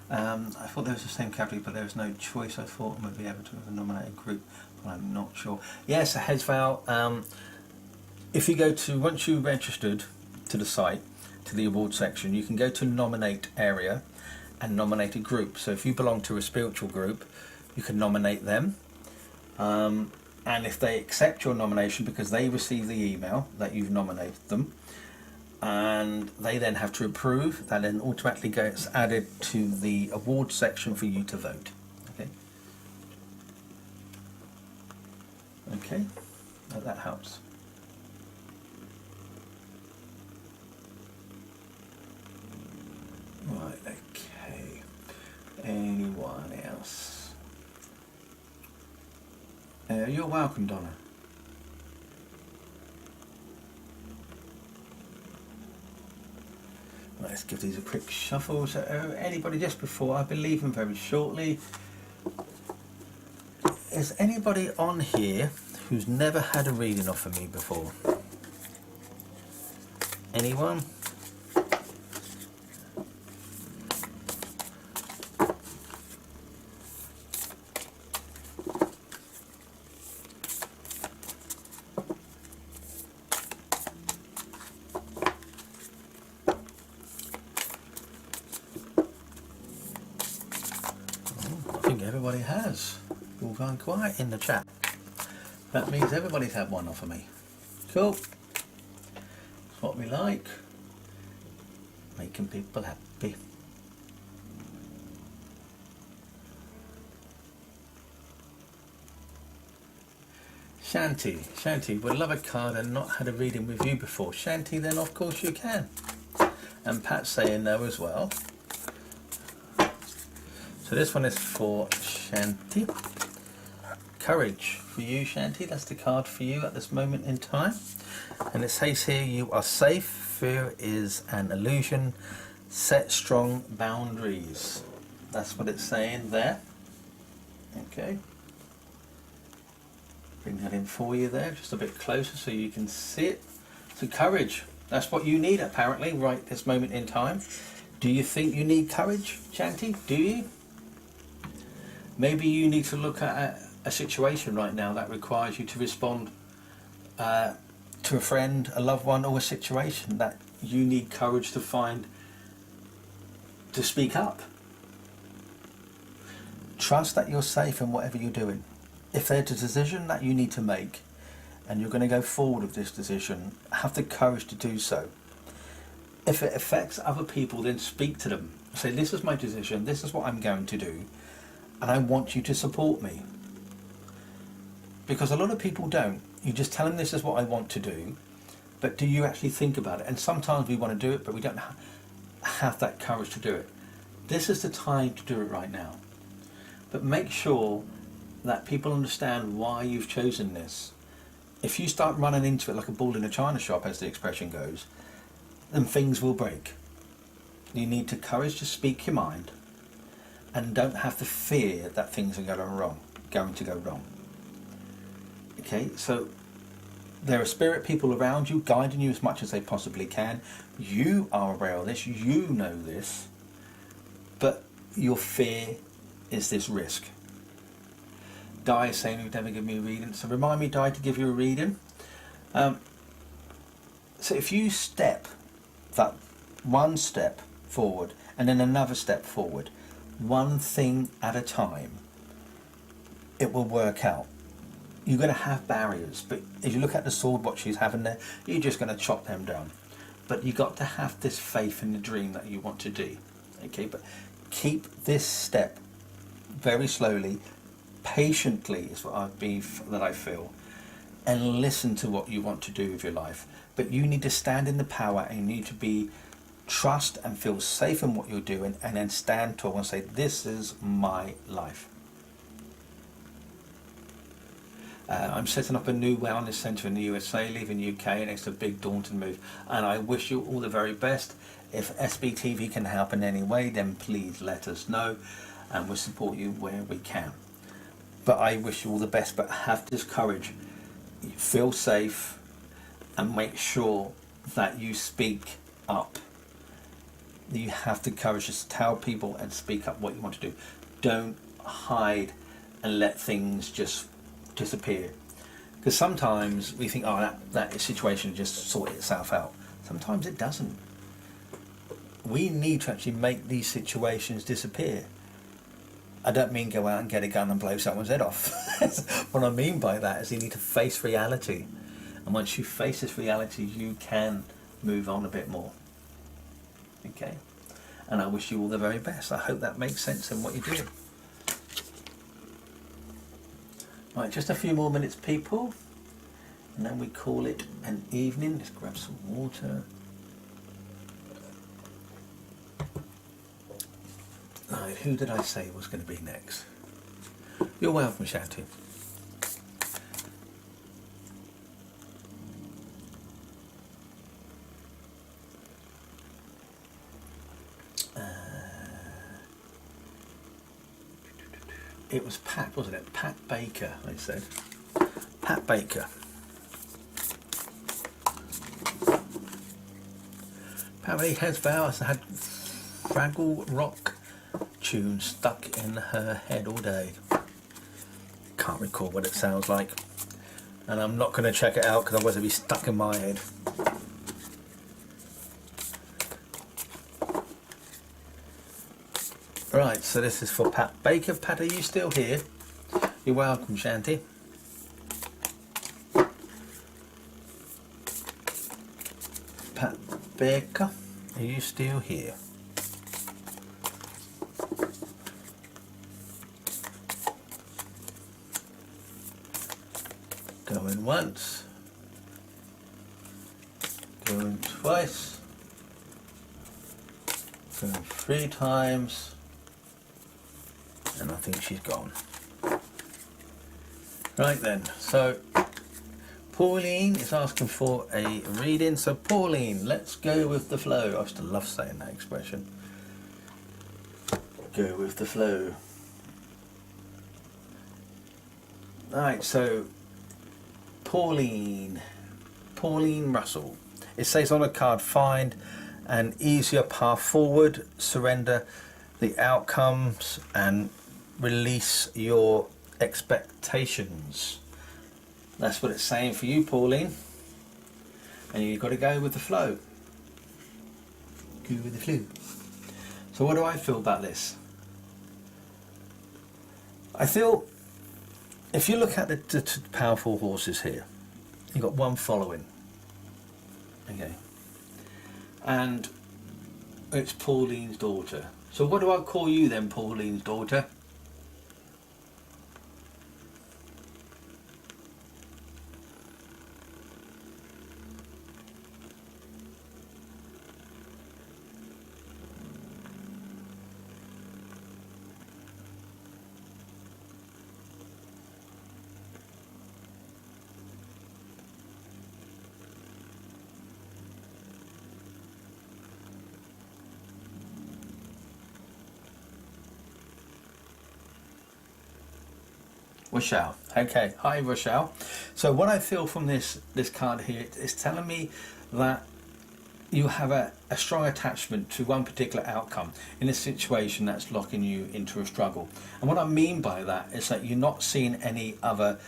I thought there was the same category, but there was no choice. I thought I might be able to have a nominated group, but I'm not sure. Yes, Hesval, if you go to, once you registered to the site, to the award section, you can go to nominate area and nominate a group. So if you belong to a spiritual group, you can nominate them. And if they accept your nomination, because they receive the email that you've nominated them, and they then have to approve, that then automatically gets added to the award section for you to vote. Okay. Okay, that helps. Right, okay. Anyone else? You're welcome, Donna. Let's give these a quick shuffle. So, anybody just before I believe them very shortly. Is anybody on here who's never had a reading off of me before? Anyone? Everybody has. All gone quiet in the chat. That means everybody's had one off of me. Cool. That's what we like. Making people happy. Shanti would love a card and not had a reading with you before. Shanti, then of course you can. And Pat's saying no as well. So this one is for Shanti. Courage for you, Shanti. That's the card for you at this moment in time. And it says here, you are safe. Fear is an illusion. Set strong boundaries. That's what it's saying there. Okay. Bring that in for you there, just a bit closer so you can see it. So courage. That's what you need apparently right this moment in time. Do you think you need courage, Shanti? Do you? Maybe you need to look at a situation right now that requires you to respond to a friend, a loved one, or a situation that you need courage to find, to speak up. Trust that you're safe in whatever you're doing. If there's a decision that you need to make and you're going to go forward with this decision, have the courage to do so. If it affects other people, then speak to them. Say, this is my decision, this is what I'm going to do, and I want you to support me. Because a lot of people don't. You just tell them this is what I want to do, but do you actually think about it? And sometimes we want to do it, but we don't have that courage to do it. This is the time to do it right now. But make sure that people understand why you've chosen this. If you start running into it like a bull in a china shop, as the expression goes, then things will break. You need the courage to speak your mind, and don't have the fear that things are going to go wrong. Okay, so there are spirit people around you guiding you as much as they possibly can. You are aware of this, you know this, but your fear is this risk. Di is saying, "You'd never give me a reading." So remind me, Di, to give you a reading. So if you step that one step forward and then another step forward, one thing at a time, it will work out. You're going to have barriers, but if you look at the sword, what she's having there, you're just going to chop them down. But you got to have this faith in the dream that you want to do. Okay, but keep this step very slowly, patiently is what I feel, and listen to what you want to do with your life. But you need to stand in the power, and you need to be trust and feel safe in what you're doing, and then stand tall and say, "This is my life." I'm setting up a new wellness centre in the USA, leaving UK, and it's a big daunting move, and I wish you all the very best. If SBTV can help in any way, then please let us know, and we'll support you where we can. But I wish you all the best, but have this courage, feel safe, and make sure that you speak up. You have the courage to tell people and speak up what you want to do. Don't hide and let things just disappear. Because sometimes we think, oh, that situation just sort itself out. Sometimes it doesn't. We need to actually make these situations disappear. I don't mean go out and get a gun and blow someone's head off. What I mean by that is you need to face reality. And once you face this reality, you can move on a bit more. Okay? And I wish you all the very best. I hope that makes sense in what you're doing. Right, just a few more minutes, people. And then we call it an evening. Let's grab some water. Right, who did I say was going to be next? You're welcome, Shanti. It was Pat, wasn't it? Pat Baker, I said. Pat Baker. Pat Baker has vows had Fraggle Rock tune stuck in her head all day. Can't recall what it sounds like. And I'm not going to check it out because otherwise it'll be stuck in my head. Right, so this is for Pat Baker. Pat, are you still here? You're welcome, Shanti. Pat Baker, are you still here? Going once. Going twice. Going 3 times. And I think she's gone. Right then, so Pauline is asking for a reading. So Pauline, let's go with the flow. I used to love saying that expression. Go with the flow. Right, so Pauline Russell. It says on a card, find an easier path forward, surrender the outcomes and release your expectations. That's what it's saying for you, Pauline. And you've got to go with the flow. Go with the flow. So what do I feel about this? I feel if you look at the powerful horses here, you've got one following. Okay. And it's Pauline's daughter. So what do I call you then, Pauline's daughter? Rochelle. Okay, hi Rochelle. So what I feel from this card here is telling me that you have a strong attachment to one particular outcome in a situation that's locking you into a struggle. And what I mean by that is that you're not seeing any other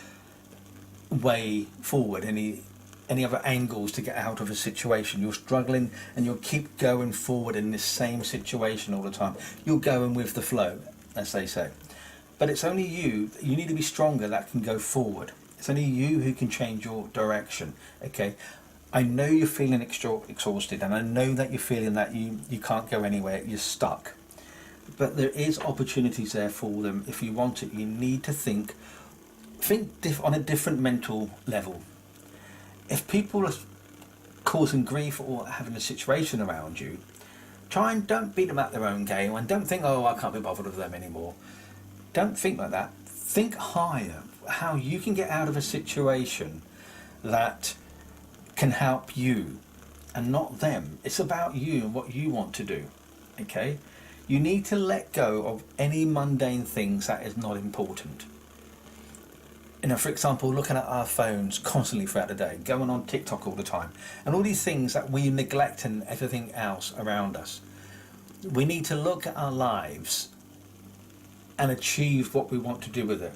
way forward, any other angles to get out of a situation. You're struggling and you'll keep going forward in this same situation all the time. You're going with the flow, as they say. But it's only you need to be stronger that can go forward. It's only you who can change your direction, okay? I know you're feeling exhausted, and I know that you're feeling that you can't go anywhere, you're stuck. But there is opportunities there for them. If you want it, you need to think on a different mental level. If people are causing grief or having a situation around you, don't beat them at their own game, and don't think, oh, I can't be bothered with them anymore. Don't think like that. Think higher, how you can get out of a situation that can help you and not them. It's about you and what you want to do, okay? You need to let go of any mundane things that is not important. You know, for example, looking at our phones constantly throughout the day, going on TikTok all the time, and all these things that we neglect and everything else around us. We need to look at our lives and achieve what we want to do with it.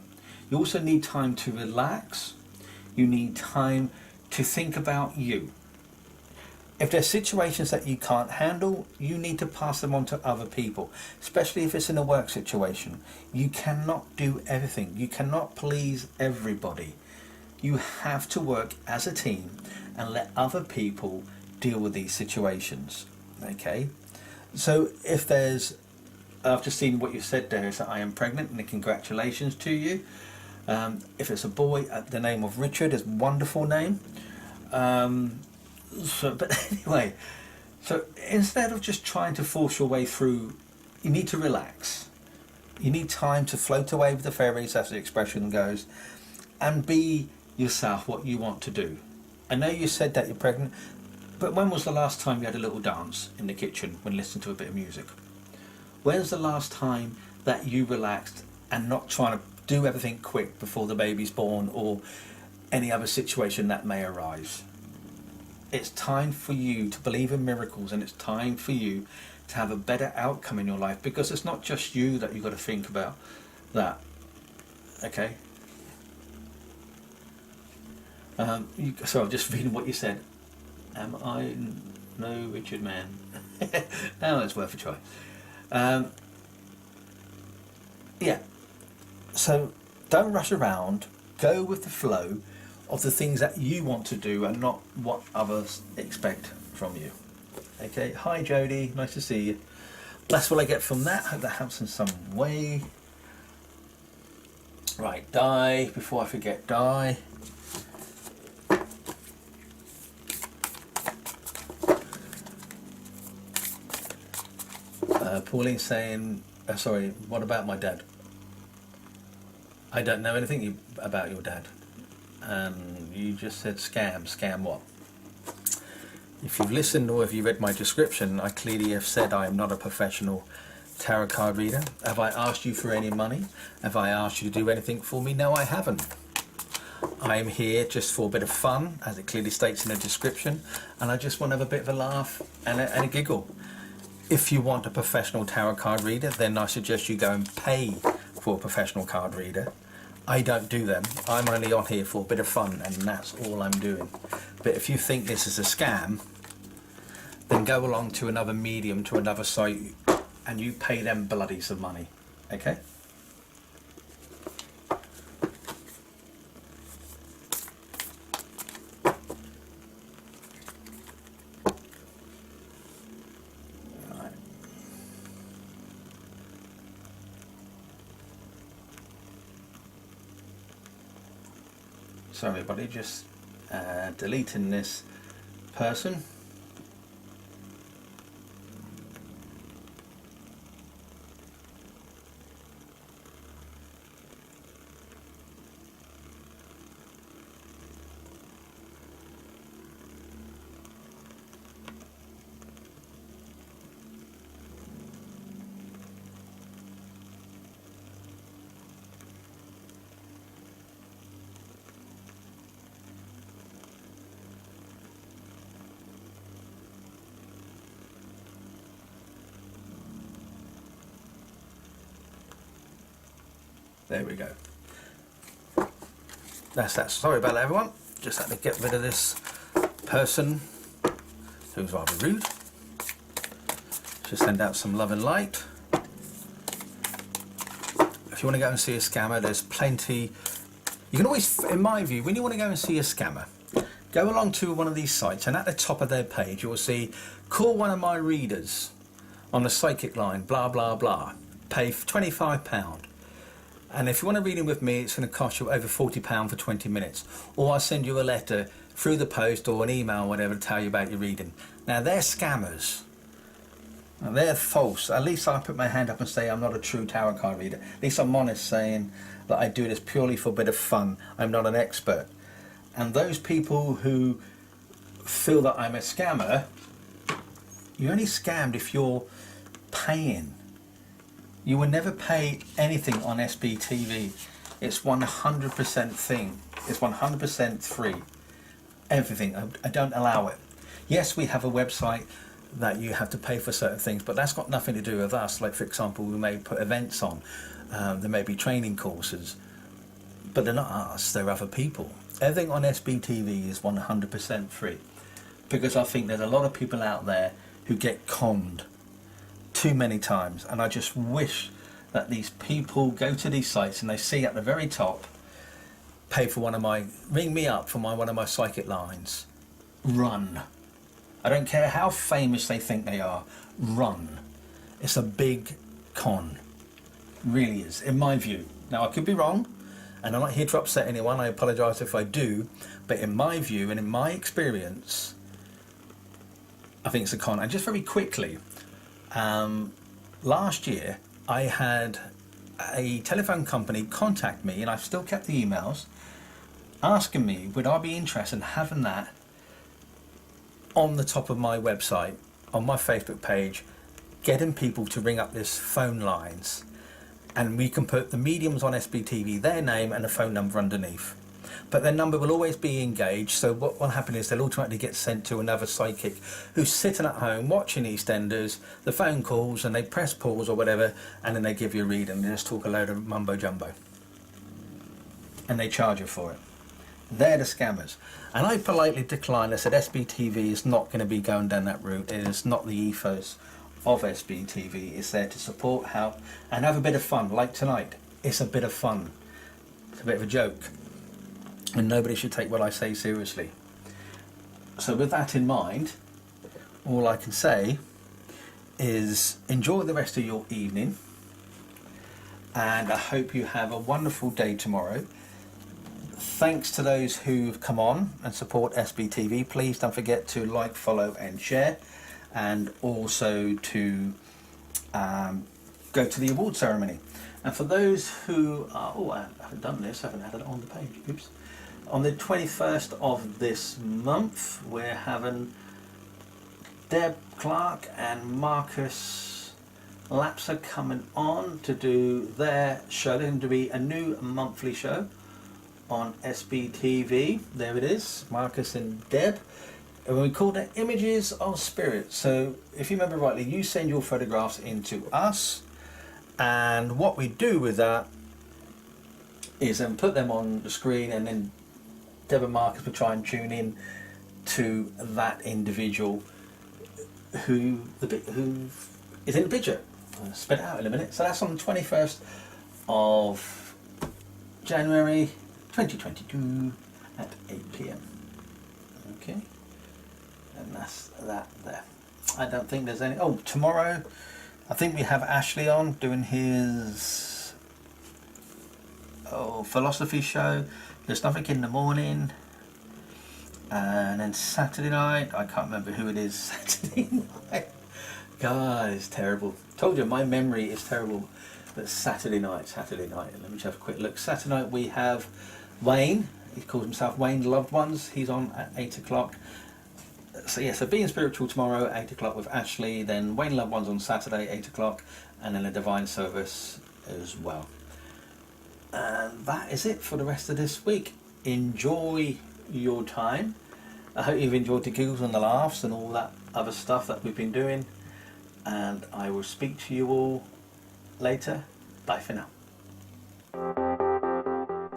You also need time to relax. You need time to think about you. If there's situations that you can't handle, you need to pass them on to other people, especially if it's in a work situation. You cannot do everything. You cannot please everybody. You have to work as a team and let other people deal with these situations, okay? So if there's, I've just seen what you said there, is that I am pregnant, and congratulations to you. If it's a boy, the name of Richard is a wonderful name. But anyway, so instead of just trying to force your way through, you need to relax. You need time to float away with the fairies, as the expression goes, and be yourself, what you want to do. I know you said that you're pregnant, but when was the last time you had a little dance in the kitchen when listening to a bit of music? When's the last time that you relaxed and not trying to do everything quick before the baby's born or any other situation that may arise? It's time for you to believe in miracles, and it's time for you to have a better outcome in your life, because it's not just you that you've got to think about that, okay? So I'm just reading what you said. Am I no Richard man? No, it's worth a try. Yeah, so don't rush around, go with the flow of the things that you want to do and not what others expect from you. Okay, hi Jody, nice to see you. That's what I get from that. Hope that helps in some way. Right, die, before I forget, die. Pauline saying, sorry, what about my dad? I don't know anything about your dad. You just said scam. Scam what? If you've listened or if you read my description, I clearly have said I am not a professional tarot card reader. Have I asked you for any money? Have I asked you to do anything for me? No, I haven't. I am here just for a bit of fun, as it clearly states in the description, and I just want to have a bit of a laugh and a giggle. If you want a professional tarot card reader, then I suggest you go and pay for a professional card reader. I don't do them. I'm only on here for a bit of fun, and that's all I'm doing. But if you think this is a scam, then go along to another medium, to another site, and you pay them bloody some money, okay? Sorry everybody, just deleting this person. There we go. That's that. Sorry about that, everyone. Just had to get rid of this person who's rather rude. Just send out some love and light. If you want to go and see a scammer, there's plenty. You can always, in my view, when you want to go and see a scammer, go along to one of these sites, and at the top of their page you will see, call one of my readers on the psychic line, blah blah blah, pay £25, and if you want a reading with me, it's going to cost you over £40 for 20 minutes, or I'll send you a letter through the post or an email or whatever to tell you about your reading. Now they're scammers. Now, they're false. At least I put my hand up and say I'm not a true tarot card reader. At least I'm honest, saying that I do this purely for a bit of fun. I'm not an expert. And those people who feel that I'm a scammer, you're only scammed if you're paying. You will never pay anything on SBTV. It's 100% thing. It's 100% free. Everything. I don't allow it. Yes, we have a website that you have to pay for certain things, but that's got nothing to do with us. Like, for example, we may put events on. There may be training courses, but they're not us, they're other people. Everything on SBTV is 100% free, because I think there's a lot of people out there who get conned too many times, and I just wish that these people go to these sites and they see at the very top, pay for ring me up for one of my psychic lines. Run. I don't care how famous they think they are. Run. It's a big con. Really is, in my view. Now, I could be wrong, and I'm not here to upset anyone. I apologise if I do. But in my view and in my experience, I think it's a con. And just very quickly, last year I had a telephone company contact me, and I've still kept the emails, asking me would I be interested in having that on the top of my website, on my Facebook page, getting people to ring up this phone lines, and we can put the mediums on SBTV, their name and a phone number underneath. But their number will always be engaged, so what will happen is they'll automatically get sent to another psychic who's sitting at home watching EastEnders, the phone calls, and they press pause or whatever, and then they give you a reading and they just talk a load of mumbo jumbo. And they charge you for it. They're the scammers. And I politely declined. I said SBTV is not going to be going down that route. It is not the ethos of SBTV. It's there to support, help, and have a bit of fun. Like tonight, it's a bit of fun. It's a bit of a joke. And nobody should take what I say seriously. So with that in mind, all I can say is enjoy the rest of your evening. And I hope you have a wonderful day tomorrow. Thanks to those who've come on and support SBTV. Please don't forget to like, follow and share, and also to go to the award ceremony. And for those who are, oh, I haven't done this, I haven't had it on the page, oops. On the 21st of this month, we're having Deb Clark and Marcus Lapser coming on to do their show. There's going to be a new monthly show on SBTV. There it is, Marcus and Deb. And we call it Images of Spirit. So if you remember rightly, you send your photographs into us, and what we do with that is then put them on the screen, and then Deb and Marcus will try and tune in to that individual who is in the picture. I'll spit it out in a minute. So that's on the 21st of January 2022 at 8 PM. Okay, and that's that there. I don't think there's any. Oh, tomorrow I think we have Ashley on doing his philosophy show. There's nothing in the morning, and then Saturday night I can't remember who it is. Saturday night, God, it's terrible. Told you my memory is terrible. But Saturday night, let me just have a quick look. Saturday night we have Wayne, he calls himself Wayne Loved Ones, he's on at 8 o'clock. So yeah, so Being Spiritual tomorrow, 8 o'clock with Ashley, then Wayne Loved Ones on Saturday, 8 o'clock, and then a Divine Service as well. And that is it for the rest of this week. Enjoy your time. I hope you've enjoyed the giggles and the laughs and all that other stuff that we've been doing. And I will speak to you all later. Bye for now.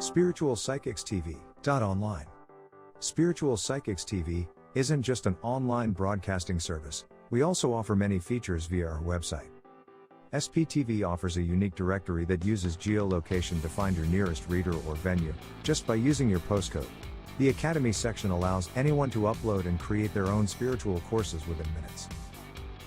Spiritual Psychics TV. Online. Spiritual Psychics TV isn't just an online broadcasting service, we also offer many features via our website. SPTV offers a unique directory that uses geolocation to find your nearest reader or venue, just by using your postcode. The Academy section allows anyone to upload and create their own spiritual courses within minutes.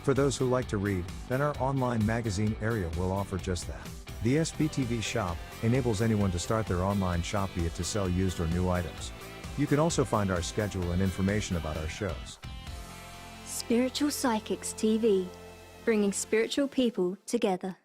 For those who like to read, then our online magazine area will offer just that. The SPTV shop enables anyone to start their online shop, be it to sell used or new items. You can also find our schedule and information about our shows. Spiritual Psychics TV, bringing spiritual people together.